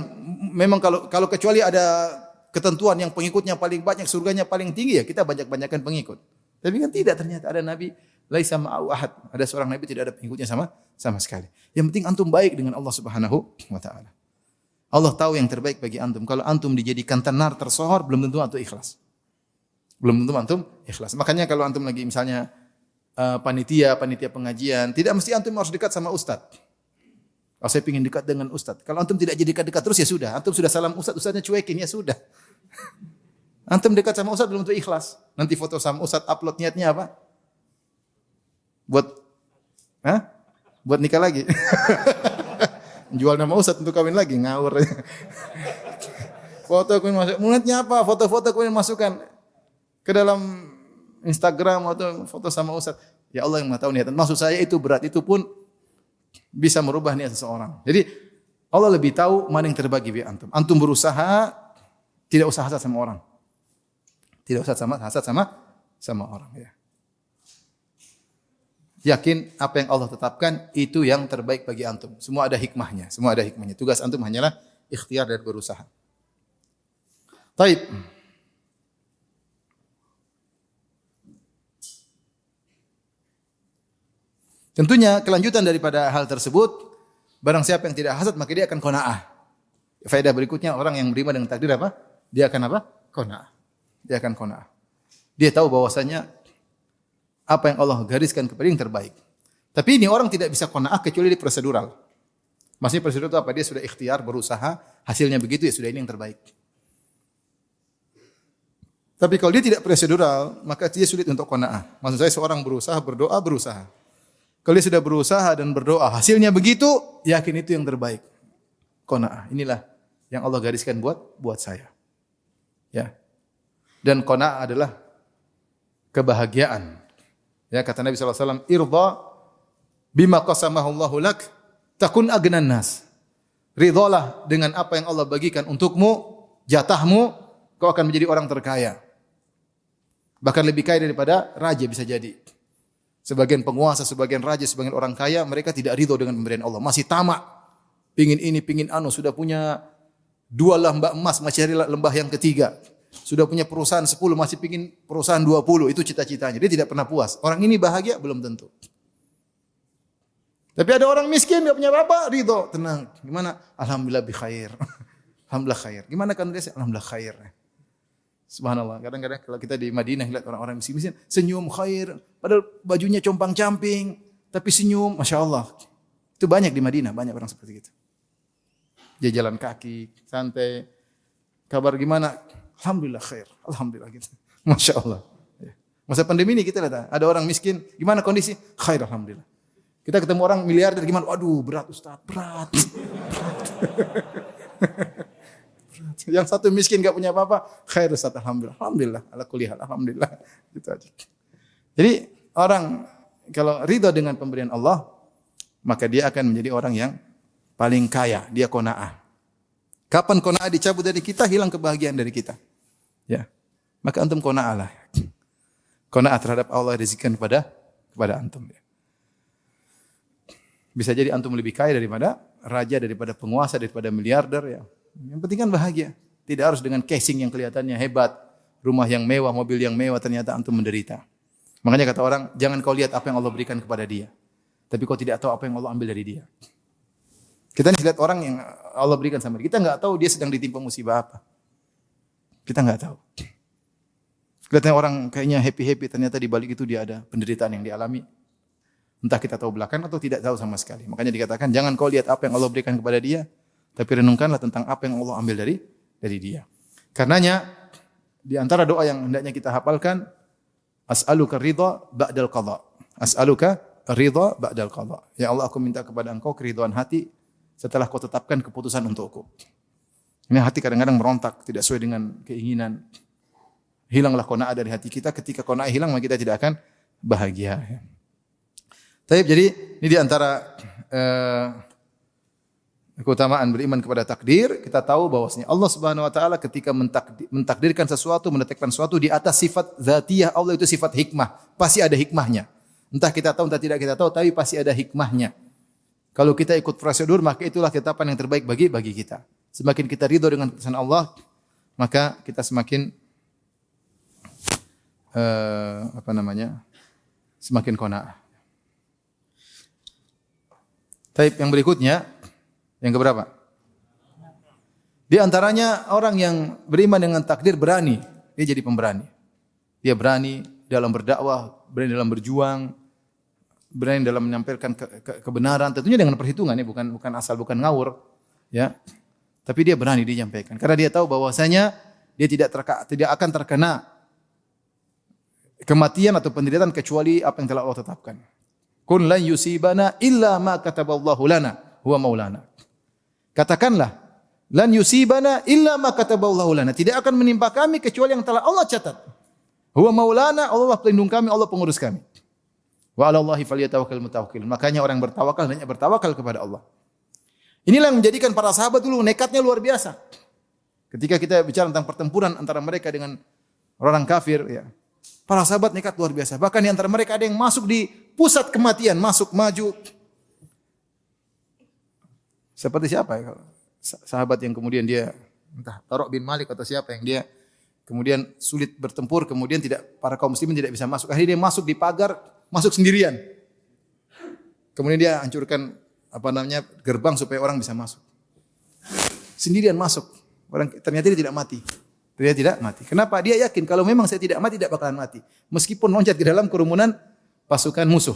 memang kalau kecuali ada ketentuan yang pengikutnya paling banyak, surganya paling tinggi, ya kita banyak-banyakan pengikut. Tapi kan tidak, ternyata ada nabi laisa ma'ahu ahad. Ada seorang nabi tidak ada pengikutnya sama sekali. Yang penting antum baik dengan Allah Subhanahu wa taala. Allah tahu yang terbaik bagi antum. Kalau antum dijadikan tenar tersohor, belum tentu antum ikhlas. Belum tentu antum ikhlas. Makanya kalau antum lagi misalnya panitia pengajian, tidak mesti antum harus dekat sama ustaz. Kalau saya ingin dekat dengan ustaz. Kalau antum tidak jadi dekat terus ya sudah. Antum sudah salam ustaz, ustaznya cuekin ya sudah. Antum dekat sama ustaz belum tentu ikhlas. Nanti foto sama ustaz upload niatnya apa? Buat nikah lagi. Jual nama ustaz untuk kawin lagi, ngawur. Foto kemudian masuk, niatnya apa? Foto-foto kemudian masukkan ke dalam Instagram atau foto sama ustaz. Ya Allah yang Maha tahu niatan. Maksud saya itu berat, itu pun bisa merubah niat seseorang. Jadi Allah lebih tahu mana yang terbaik bagi antum. Antum berusaha, tidak usah hasad sama orang. Tidak usah hasad sama orang, ya. Yakin apa yang Allah tetapkan itu yang terbaik bagi antum. Semua ada hikmahnya, semua ada hikmahnya. Tugas antum hanyalah ikhtiar dan berusaha. Taib. Tentunya kelanjutan daripada hal tersebut, barang siapa yang tidak hasad maka dia akan qanaah. Faedah berikutnya, orang yang beriman dengan takdir apa? Dia akan apa? Qanaah. Dia akan qanaah. Dia tahu bahwasanya apa yang Allah gariskan kepada yang terbaik. Tapi ini orang tidak bisa qanaah kecuali di prosedural. Maksudnya prosedural itu apa? Dia sudah ikhtiar, berusaha, hasilnya begitu, ya sudah ini yang terbaik. Tapi kalau dia tidak prosedural, maka dia sulit untuk qanaah. Maksud saya seorang berusaha, berdoa, berusaha. Kalau dia sudah berusaha dan berdoa, hasilnya begitu, yakin itu yang terbaik. Qanaah. Inilah yang Allah gariskan buat saya. Ya. Dan qanaah adalah kebahagiaan. Ya, kata Nabi SAW, irda bima qasamahu Allahu lak, takun agnan nas. Ridhalah dengan apa yang Allah bagikan untukmu, jatahmu, kau akan menjadi orang terkaya. Bahkan lebih kaya daripada raja bisa jadi. Sebagian penguasa, sebagian raja, sebagian orang kaya, mereka tidak ridho dengan pemberian Allah. Masih tamak. Pingin ini, pingin anu. Sudah punya 2 lembah emas, masih cari lembah yang ketiga. Sudah punya perusahaan 10, masih pingin perusahaan 20. Itu cita-citanya. Dia tidak pernah puas. Orang ini bahagia? Belum tentu. Tapi ada orang miskin, tidak punya apa-apa, ridho, tenang. Gimana? Alhamdulillah bi khair. Alhamdulillah khair. Gimana kan dia? Alhamdulillah khair. Subhanallah. Kadang-kadang kalau kita di Madinah lihat orang-orang miskin, senyum khair. Padahal bajunya compang-camping. Tapi senyum, Masya Allah. Itu banyak di Madinah, banyak orang seperti itu. Dia jalan kaki, santai. Kabar gimana? Alhamdulillah khair. Alhamdulillah gitu. Masya Allah. Masa pandemi ini kita lihat, ada orang miskin, gimana kondisi? Khair, Alhamdulillah. Kita ketemu orang miliarder gimana? Waduh, berat Ustaz, berat. Yang satu miskin gak punya apa-apa, khair Ustaz, Alhamdulillah. Alhamdulillah, ala kulli hal, Alhamdulillah. Gitu aja. Jadi orang kalau ridha dengan pemberian Allah, maka dia akan menjadi orang yang paling kaya. Dia qanaah. Kapan qanaah dicabut dari kita, hilang kebahagiaan dari kita. Ya, maka antum qanaah lah. Qanaah terhadap Allah rezekikan kepada antum. Ya. Bisa jadi antum lebih kaya daripada raja, daripada penguasa, daripada miliarder. Ya. Yang penting kan bahagia. Tidak harus dengan casing yang kelihatannya hebat, rumah yang mewah, mobil yang mewah, ternyata antum menderita. Makanya kata orang, jangan kau lihat apa yang Allah berikan kepada dia, tapi kau tidak tahu apa yang Allah ambil dari dia. Kita nih lihat orang yang Allah berikan sama dia, kita nggak tahu dia sedang ditimpa musibah apa. Kita nggak tahu. Kelihatannya orang kayaknya happy-happy, ternyata di balik itu dia ada penderitaan yang dialami. Entah kita tahu belakang atau tidak tahu sama sekali. Makanya dikatakan jangan kau lihat apa yang Allah berikan kepada dia, tapi renungkanlah tentang apa yang Allah ambil dari dia. Karenanya di antara doa yang hendaknya kita hafalkan, as'aluka ridha ba'dal qadha. As'aluka ridha ba'dal qadha. Ya Allah, aku minta kepada Engkau keridhaan hati setelah kau tetapkan keputusan untukku. Ini hati kadang-kadang merontak, tidak sesuai dengan keinginan. Hilanglah qanaah dari hati kita. Ketika qanaah hilang, maka kita tidak akan bahagia. Taib, jadi ini di antara keutamaan beriman kepada takdir. Kita tahu bahwasanya Allah Subhanahu wa taala ketika mentakdirkan sesuatu, menetapkan sesuatu di atas sifat dzatiyah Allah, itu sifat hikmah. Pasti ada hikmahnya. Entah kita tahu, entah tidak kita tahu, tapi pasti ada hikmahnya. Kalau kita ikut prosedur, maka itulah ketetapan yang terbaik bagi kita. Semakin kita ridho dengan keputusan Allah, maka kita semakin semakin qanaah. Taib, yang berikutnya, yang keberapa? Di antaranya orang yang beriman dengan takdir berani, dia jadi pemberani. Dia berani dalam berdakwah, berani dalam berjuang, berani dalam menyampaikan kebenaran, tentunya dengan perhitungan, ya, bukan asal, bukan ngawur, ya. Tapi dia berani menyampaikan karena dia tahu bahwasanya dia tidak akan terkena kematian atau penderitaan kecuali apa yang telah Allah tetapkan. Kun lan yusibana illa ma kataballahu lana huwa maulana. Katakanlah, lan yusibana illa ma kataballahu lana. Tidak akan menimpa kami kecuali yang telah Allah catat. Huwa maulana, Allah pelindung kami, Allah pengurus kami. Wa 'alallahi falyatawakkalul mutawakkilun. Makanya orang bertawakal hanya bertawakal kepada Allah. Inilah yang menjadikan para sahabat dulu nekatnya luar biasa. Ketika kita bicara tentang pertempuran antara mereka dengan orang kafir, ya, para sahabat nekat luar biasa. Bahkan di antara mereka ada yang masuk di pusat kematian, masuk maju. Seperti siapa ya? Sahabat yang kemudian dia entah Tharaq bin Malik atau siapa yang dia kemudian sulit bertempur, kemudian para kaum muslimin tidak bisa masuk. Akhirnya dia masuk di pagar, masuk sendirian. Kemudian dia hancurkan gerbang supaya orang bisa masuk. Sendirian masuk. Orang ternyata dia tidak mati. Dia tidak mati. Kenapa? Dia yakin kalau memang saya tidak mati, tidak bakalan mati. Meskipun loncat ke dalam kerumunan pasukan musuh.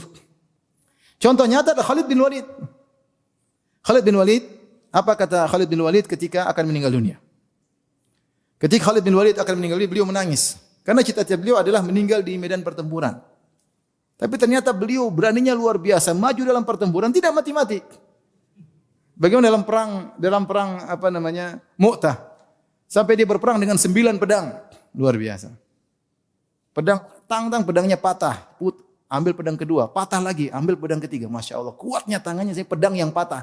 Contoh nyata adalah Khalid bin Walid. Khalid bin Walid, apa kata Khalid bin Walid ketika akan meninggal dunia? Ketika Khalid bin Walid akan meninggal dunia, beliau menangis. Karena cita-cita beliau adalah meninggal di medan pertempuran. Tapi ternyata beliau beraninya luar biasa, maju dalam pertempuran tidak mati-mati. Bagaimana dalam perang Mu'tah. Sampai dia berperang dengan 9 pedang. Luar biasa. Pedangnya patah. Ambil pedang kedua, patah lagi, ambil pedang ketiga. Masya Allah, kuatnya tangannya, pedang yang patah.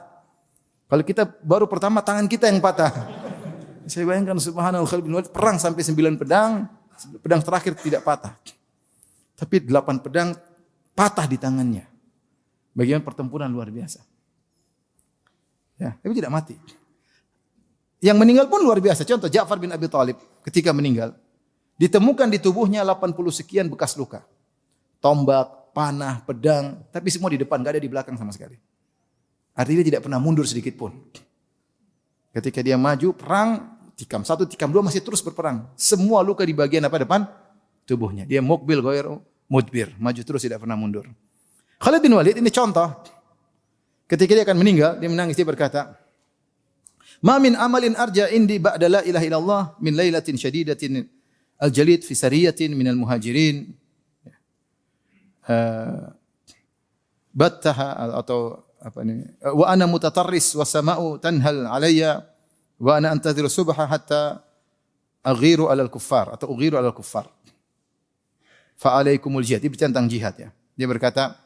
Kalau kita baru pertama tangan kita yang patah. Saya bayangkan subhanallah Khalid bin Walid perang sampai 9 pedang, pedang terakhir tidak patah. Tapi 8 pedang patah di tangannya. Bagian pertempuran luar biasa. Ya, tapi tidak mati. Yang meninggal pun luar biasa. Contoh Ja'far bin Abi Thalib ketika meninggal, ditemukan di tubuhnya 80 sekian bekas luka. Tombak, panah, pedang, tapi semua di depan, enggak ada di belakang sama sekali. Artinya dia tidak pernah mundur sedikit pun. Ketika dia maju perang, tikam 1, tikam 2 masih terus berperang. Semua luka di bagian depan tubuhnya. Dia mukbil ghair mudbir, maju terus tidak pernah mundur. Khalid bin Walid ini contoh. Ketika dia akan meninggal, dia menangis, dia berkata, "Ma min amalin arja indi ba'da la ilaha illallah min lailatin syadidatin al-jalid fi sariyatin minal muhajirin." Battaha atau wa ana mutatarris was sama'u tanhal alayya wa ana antadhiru subha hatta aghiru alal kuffar atau ughiru alal kuffar. Fa alaikumul jihad. Dia bicara tentang jihad ya. Dia berkata,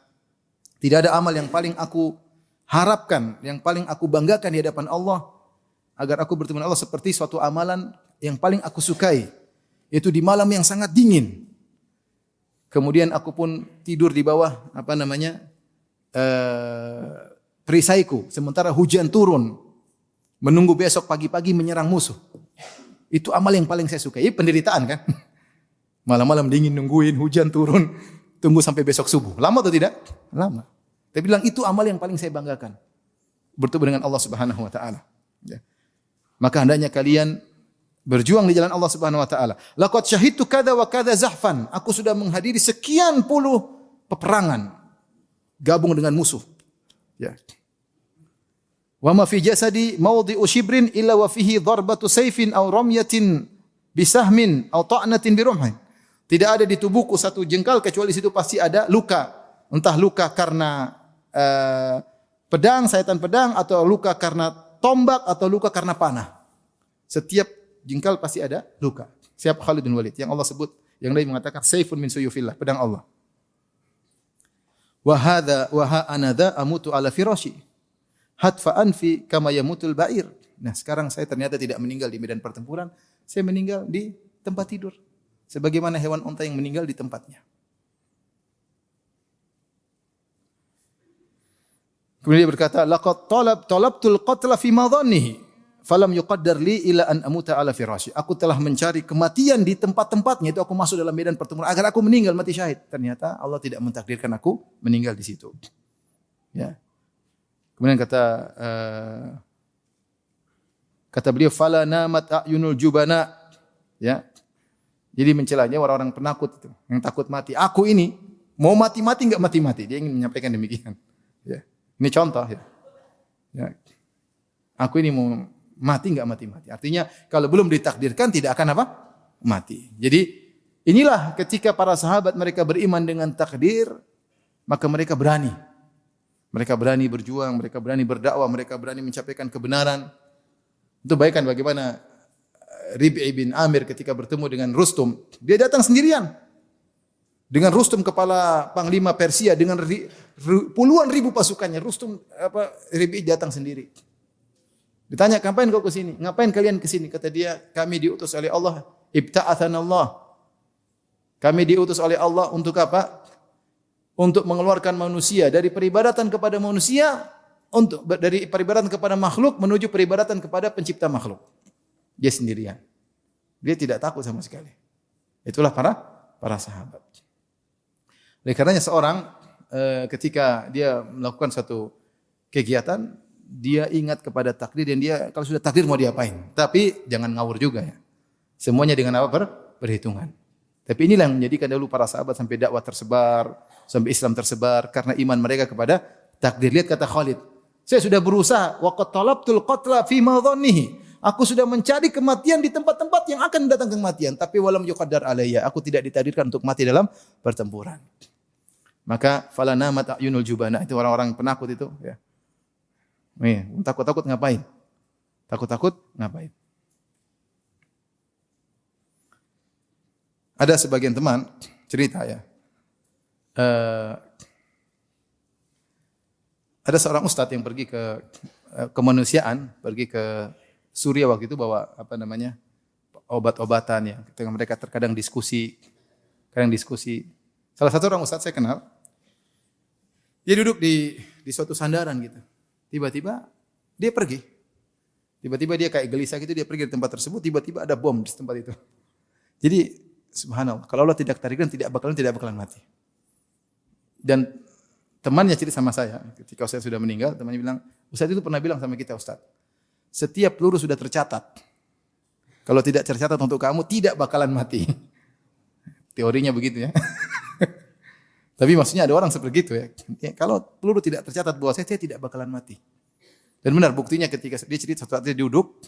tidak ada amal yang paling aku harapkan, yang paling aku banggakan di hadapan Allah agar aku bertemu dengan Allah seperti suatu amalan yang paling aku sukai, yaitu di malam yang sangat dingin. Kemudian aku pun tidur di bawah perisaiku sementara hujan turun, menunggu besok pagi-pagi menyerang musuh. Itu amal yang paling saya sukai. Ini penderitaan kan? Malam-malam dingin nungguin hujan turun, tunggu sampai besok subuh. Lama atau tidak? Lama. Tapi bilang itu amal yang paling saya banggakan. Bertemu dengan Allah Subhanahu wa taala. Ya. Maka hendaknya kalian berjuang di jalan Allah Subhanahu wa taala. Laqad syahidtu kadza wa kadza zahfan. Aku sudah menghadiri sekian puluh peperangan gabung dengan musuh. Ya. Wa ma fi jasadi mawdi'u shibrin illa wa fihi darbatu sayfin aw ramyatin bisahmin aw ta'natin birumhin. Tidak ada di tubuhku satu jengkal kecuali situ pasti ada luka. Entah luka karena pedang, sayatan pedang, atau luka karena tombak, atau luka karena panah. Setiap jengkal pasti ada luka. Siapa Khalid bin Walid yang Allah sebut, yang Nabi mengatakan sayfun min suyufillah, pedang Allah. Wa ha anadha amutu ala firashi hatfa anfi kama yamutul ba'ir. Nah, sekarang saya ternyata tidak meninggal di medan pertempuran, saya meninggal di tempat tidur. Sebagaimana hewan unta yang meninggal di tempatnya. Kemudian dia berkata, laqad talabtul qatla fi madhannihi falam yuqaddar li ila an amuta ala firashi. Aku telah mencari kematian di tempat-tempatnya, itu aku masuk dalam medan pertempuran agar aku meninggal mati syahid. Ternyata Allah tidak mentakdirkan aku meninggal di situ. Ya. Kemudian kata beliau, fala namat ayunul jubana. Ya. Jadi mencelanya orang-orang penakut itu, yang takut mati. Aku ini mau mati-mati enggak mati-mati. Dia ingin menyampaikan demikian. Ya. Ini contoh ya. Ya. Aku ini mau mati enggak mati-mati. Artinya kalau belum ditakdirkan tidak akan apa? Mati. Jadi inilah ketika para sahabat mereka beriman dengan takdir, maka mereka berani. Mereka berani berjuang, mereka berani berdakwah, mereka berani menyampaikan kebenaran. Itu bayangkan bagaimana Rib'i bin Amir ketika bertemu dengan Rustum, dia datang sendirian. Dengan Rustum kepala panglima Persia dengan puluhan ribu pasukannya, Rustum Rabi'i datang sendiri. Ditanya, "Ngapain kau ke sini? Ngapain kalian ke sini?" Kata dia, "Kami diutus oleh Allah, ibta'atsana Allah." Kami diutus oleh Allah untuk apa? Untuk mengeluarkan manusia dari peribadatan kepada manusia, dari peribadatan kepada makhluk menuju peribadatan kepada pencipta makhluk. Dia sendirian. Dia tidak takut sama sekali. Itulah para sahabat. Oleh karenanya seorang ketika dia melakukan satu kegiatan, dia ingat kepada takdir dan dia kalau sudah takdir mau diapain. Tapi jangan ngawur juga ya. Semuanya dengan apa? Perhitungan. Tapi inilah yang menjadikan dulu para sahabat sampai dakwah tersebar, sampai Islam tersebar karena iman mereka kepada takdir. Lihat kata Khalid, "Saya sudah berusaha wa qad talabtul qatla fi madhannihi." Aku sudah mencari kematian di tempat-tempat yang akan mendatangkan kematian, tapi walam yuqaddar alayya, aku tidak ditakdirkan untuk mati dalam pertempuran. Maka fala namat ayunul jubana, itu orang-orang penakut itu ya. Takut-takut ngapain? Takut-takut ngapain? Ada sebagian teman cerita ya. Ada seorang ustadz yang pergi ke kemanusiaan, pergi ke Suriah waktu itu bawa obat-obatan ya. Ketika mereka terkadang diskusi. Salah satu orang ustadz saya kenal, dia duduk di suatu sandaran gitu. Tiba-tiba dia pergi. Tiba-tiba dia kayak gelisah gitu, dia pergi di tempat tersebut, tiba-tiba ada bom di tempat itu. Jadi subhanallah, kalau Allah tidak takdirkan tidak bakalan mati. Dan temannya cerita sama saya, ketika saya sudah meninggal, temannya bilang, "Ustadz itu pernah bilang sama kita, Ustadz, setiap peluru sudah tercatat. Kalau tidak tercatat untuk kamu, tidak bakalan mati." Teorinya begitu ya. Tapi maksudnya ada orang seperti itu ya. Kalau peluru tidak tercatat bahwa saya tidak bakalan mati. Dan benar buktinya ketika dia cerita suatu saat dia duduk,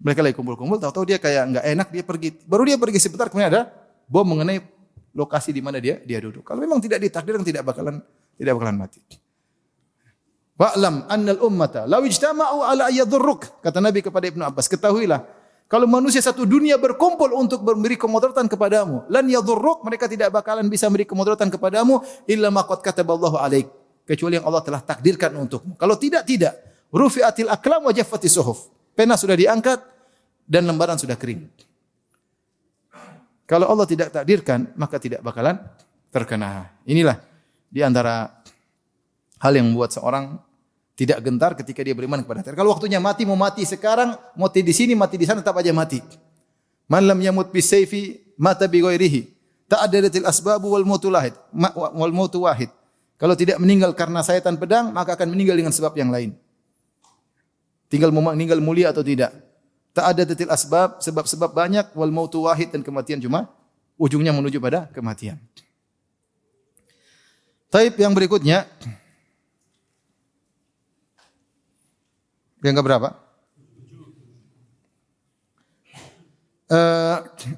mereka lagi kumpul-kumpul, tahu-tahu dia kayak enggak enak, dia pergi. Baru dia pergi sebentar kemudian ada bom mengenai lokasi di mana dia duduk. Kalau memang tidak ditakdirkan tidak bakalan mati. Wa'lam annal ummata law ijtama'u ala ayyadurruk, kata Nabi kepada Ibnu Abbas, ketahuilah kalau manusia satu dunia berkumpul untuk memberi kemudaratan kepadamu, lan yadurruk, mereka tidak bakalan bisa memberi kemudaratan kepadamu illa ma qad kataballahu alaik, kecuali yang Allah telah takdirkan untukmu. Kalau tidak. Rufi'atil aqlam wa jaffatis suhuf. Pena sudah diangkat dan lembaran sudah kering. Kalau Allah tidak takdirkan, maka tidak bakalan terkena. Inilah di antara hal yang membuat seorang tidak gentar ketika dia beriman kepada takdir. Kalau waktunya mati, mau mati sekarang, mati di sini, mati di sana, tetap aja mati. Man lam yamut bisayfi mata bi ghairihi. Ta'addadatil asbabu wal mautu wahid. Kalau tidak meninggal karena sayatan pedang, maka akan meninggal dengan sebab yang lain. Tinggal mau meninggal mulia atau tidak. Ta'addadatil asbab, sebab-sebab banyak, wal mautu wahid, dan kematian cuma ujungnya menuju pada kematian. Taib yang berikutnya, yang keberapa?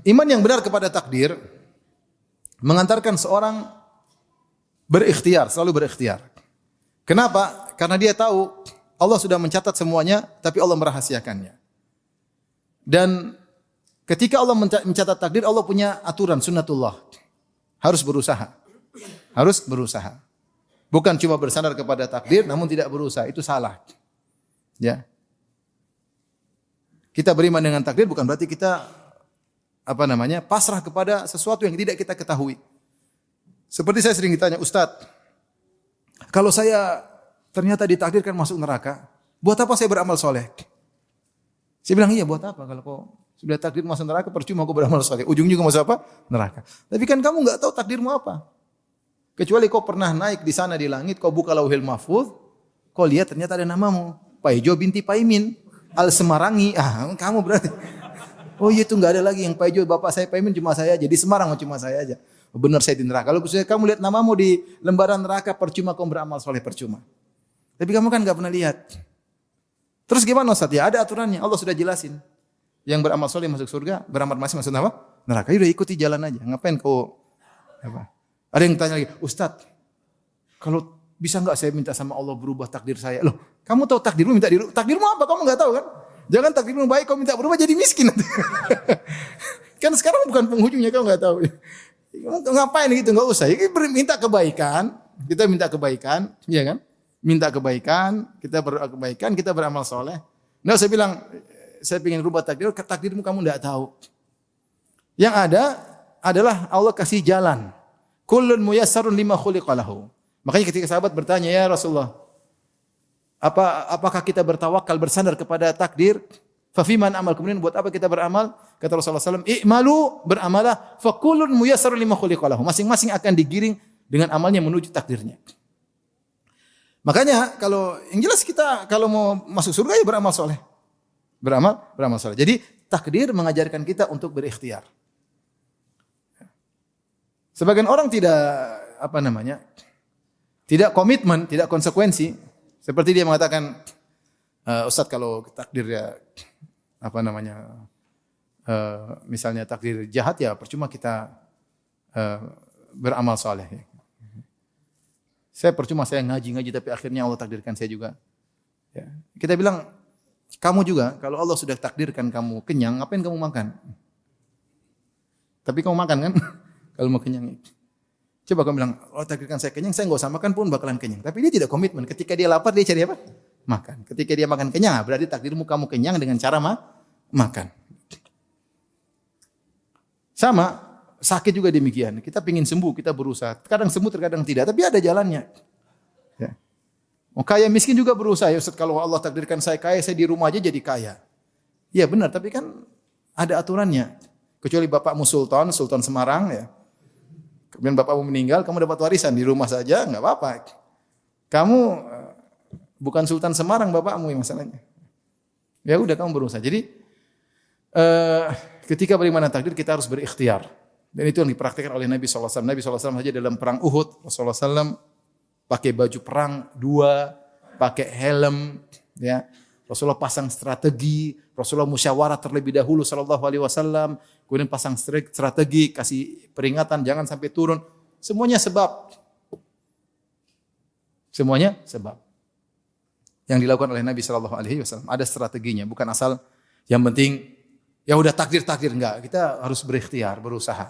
Iman yang benar kepada takdir mengantarkan seorang berikhtiar, selalu berikhtiar. Kenapa? Karena dia tahu Allah sudah mencatat semuanya, tapi Allah merahasiakannya. Dan ketika Allah mencatat takdir, Allah punya aturan sunnatullah. Harus berusaha. Bukan cuma bersandar kepada takdir namun tidak berusaha, itu salah. Ya. Kita beriman dengan takdir bukan berarti kita pasrah kepada sesuatu yang tidak kita ketahui. Seperti saya sering ditanya, "Ustadz, kalau saya ternyata ditakdirkan masuk neraka, buat apa saya beramal soleh?" Saya bilang, "Iya, buat apa? Kalau kau sudah takdir masuk neraka, percuma kau beramal soleh. Ujungnya kau masuk apa? Neraka. Tapi kan kamu enggak tahu takdirmu apa. Kecuali kau pernah naik di sana di langit, kau buka Lauhil Mahfuz, kau lihat ternyata ada namamu. Paijo binti Paimin Al-Semarangi. Kamu berarti. Oh iya, itu enggak ada lagi yang Paijo, bapak saya Paimin cuma saya aja. Di Semarang cuma saya aja. Benar saya di neraka. Kalau kamu lihat namamu di lembaran neraka, percuma kamu beramal soleh, percuma. Tapi kamu kan enggak pernah lihat. Terus gimana Ustaz? Ya ada aturannya. Allah sudah jelasin. Yang beramal soleh masuk surga, beramal maksiat masuk neraka. Udah ikuti jalan aja. Ngapain kau Ada yang tanya lagi, "Ustaz, kalau bisa enggak saya minta sama Allah berubah takdir saya?" Loh, kamu tahu takdirmu, minta dirubah. Takdirmu apa? Kamu enggak tahu kan? Jangan takdirmu baik kau minta berubah jadi miskin nanti. Kan sekarang bukan penghujungnya, kau enggak tahu. Ngapain gitu? Enggak usah. Minta kebaikan, kita minta kebaikan, iya kan? Minta kebaikan, kita berdoa kebaikan, kita beramal soleh. Nah, saya bilang, saya ingin rubah takdir, takdirmu kamu enggak tahu. Yang ada adalah Allah kasih jalan. Kullun muyassarun lima khuliqa lahu. Makanya ketika sahabat bertanya, ya Rasulullah, apakah kita bertawakal bersandar kepada takdir? Fafiman amal, kemudian buat apa kita beramal? Kata Rasulullah SAW, i'malu, beramalah, fakulun muyassarun lima khuliqa lahu. Masing-masing akan digiring dengan amalnya menuju takdirnya. Makanya kalau yang jelas kita kalau mau masuk surga ya beramal soleh. Beramal soleh. Jadi takdir mengajarkan kita untuk berikhtiar. Sebagian orang tidak tidak komitmen, tidak konsekuensi. Seperti dia mengatakan, Ustaz kalau takdir ya misalnya takdir jahat ya percuma kita beramal soleh. Percuma saya ngaji tapi akhirnya Allah takdirkan saya juga. Ya. Kita bilang kamu juga kalau Allah sudah takdirkan kamu kenyang, ngapain kamu makan? Tapi kamu makan kan? Kalau mau kenyang. Coba kamu bilang, Allah takdirkan saya kenyang, saya nggak usah makan pun bakalan kenyang. Tapi dia tidak komitmen. Ketika dia lapar dia cari apa? Makan. Ketika dia makan kenyang, berarti takdirmu kamu kenyang dengan cara makan. Sama, sakit juga demikian. Kita ingin sembuh, kita berusaha. Kadang sembuh, terkadang tidak. Tapi ada jalannya. Ya. Kaya miskin juga berusaha. Ya Ustaz, kalau Allah takdirkan saya kaya, saya di rumah aja jadi kaya. Iya benar, tapi kan ada aturannya. Kecuali bapakmu Sultan Semarang ya. Kemudian bapakmu meninggal, kamu dapat warisan di rumah saja, enggak apa-apa. Kamu bukan Sultan Semarang bapakmu yang masalahnya. Ya udah kamu berusaha. Jadi ketika beriman takdir kita harus berikhtiar. Dan itu yang dipraktikkan oleh Nabi SAW. Nabi SAW saja dalam perang Uhud, Rasulullah SAW pakai baju perang 2, pakai helm, ya. Rasulullah pasang strategi, Rasulullah musyawarah terlebih dahulu sallallahu alaihi wasallam, kemudian pasang strategi, kasih peringatan jangan sampai turun. Semuanya sebab. Yang dilakukan oleh Nabi sallallahu alaihi wasallam ada strateginya, bukan asal yang penting ya udah takdir enggak. Kita harus berikhtiar, berusaha.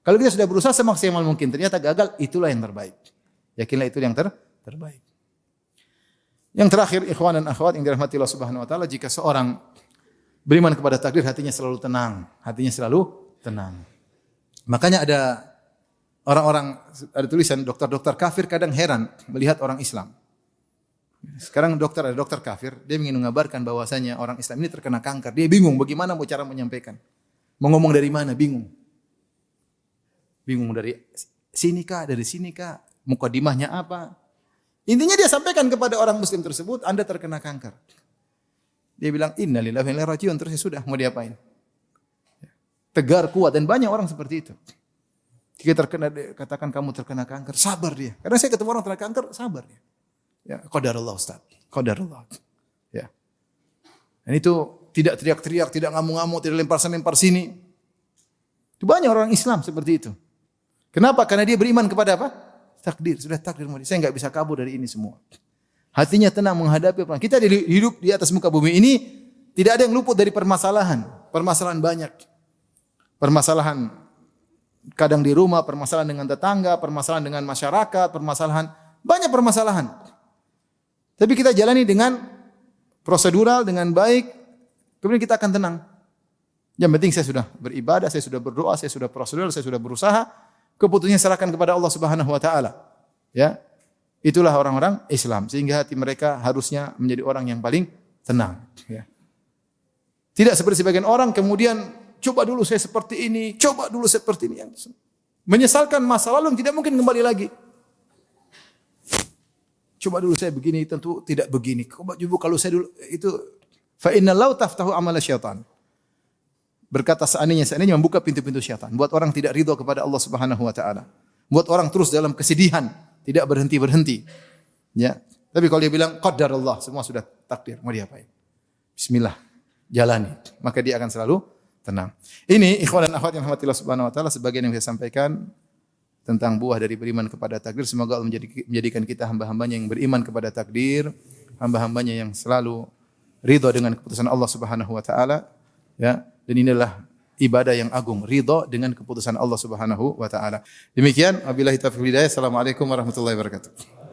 Kalau kita sudah berusaha semaksimal mungkin ternyata gagal, itulah yang terbaik. Yakinlah itu yang terbaik. Yang terakhir, ikhwan dan akhwat yang dirahmati Allah Subhanahu wa taala, jika seorang beriman kepada takdir, hatinya selalu tenang. Makanya ada orang-orang, ada tulisan dokter-dokter kafir kadang heran melihat orang Islam. Sekarang ada dokter kafir, dia ingin mengabarkan bahwasanya orang Islam ini terkena kanker. Dia bingung bagaimana mau cara menyampaikan. Mau ngomong dari mana, bingung. Bingung dari sini kah, mukadimahnya apa? Intinya dia sampaikan kepada orang muslim tersebut, Anda terkena kanker. Dia bilang, innalillahi wa inna ilaihi raji'un. Terus sudah, mau diapain? Tegar, kuat, dan banyak orang seperti itu. Jika katakan kamu terkena kanker, sabar dia. Karena saya ketemu orang terkena kanker, sabar dia. Ya, qadarullah Ustaz. Qadarullah. Ya. Dan itu tidak teriak-teriak, tidak ngamuk-ngamuk, tidak lempar sini. Itu banyak orang Islam seperti itu. Kenapa? Karena dia beriman kepada apa? Takdir, sudah takdir. Saya enggak bisa kabur dari ini semua. Hatinya tenang menghadapi permasalahan. Kita hidup di atas muka bumi ini tidak ada yang luput dari permasalahan. Permasalahan banyak. Permasalahan kadang di rumah, permasalahan dengan tetangga, permasalahan dengan masyarakat, banyak permasalahan. Tapi kita jalani dengan prosedural, dengan baik, kemudian kita akan tenang. Yang penting saya sudah beribadah, saya sudah berdoa, saya sudah prosedural, saya sudah berusaha, keputusannya serahkan kepada Allah Subhanahu wa taala. Ya. Itulah orang-orang Islam, sehingga hati mereka harusnya menjadi orang yang paling tenang, ya. Tidak seperti sebagian orang kemudian coba dulu saya seperti ini, yang menyesalkan masa lalu yang tidak mungkin kembali lagi. Coba dulu saya begini, tentu tidak begini. Coba kalau saya dulu itu fa innallahu taftahu amala syaitan. Berkata seandainya membuka pintu-pintu syaitan, buat orang tidak ridha kepada Allah Subhanahu wa taala. Buat orang terus dalam kesedihan, tidak berhenti-berhenti. Ya. Tapi kalau dia bilang qadarullah, semua sudah takdir, mau diapain? Bismillah, jalani. Maka dia akan selalu tenang. Ini ikhwan dan akhwat yang dirahmati Allah Subhanahu wa taala, sebagian yang saya sampaikan tentang buah dari beriman kepada takdir. Semoga Allah menjadikan kita hamba-hambanya yang beriman kepada takdir, hamba-hambanya yang selalu ridha dengan keputusan Allah Subhanahu wa taala. Ya, dan inilah ibadah yang agung, ridha dengan keputusan Allah Subhanahu wa taala. Demikian wabillahi taufiq hidayah. Assalamualaikum warahmatullahi wabarakatuh.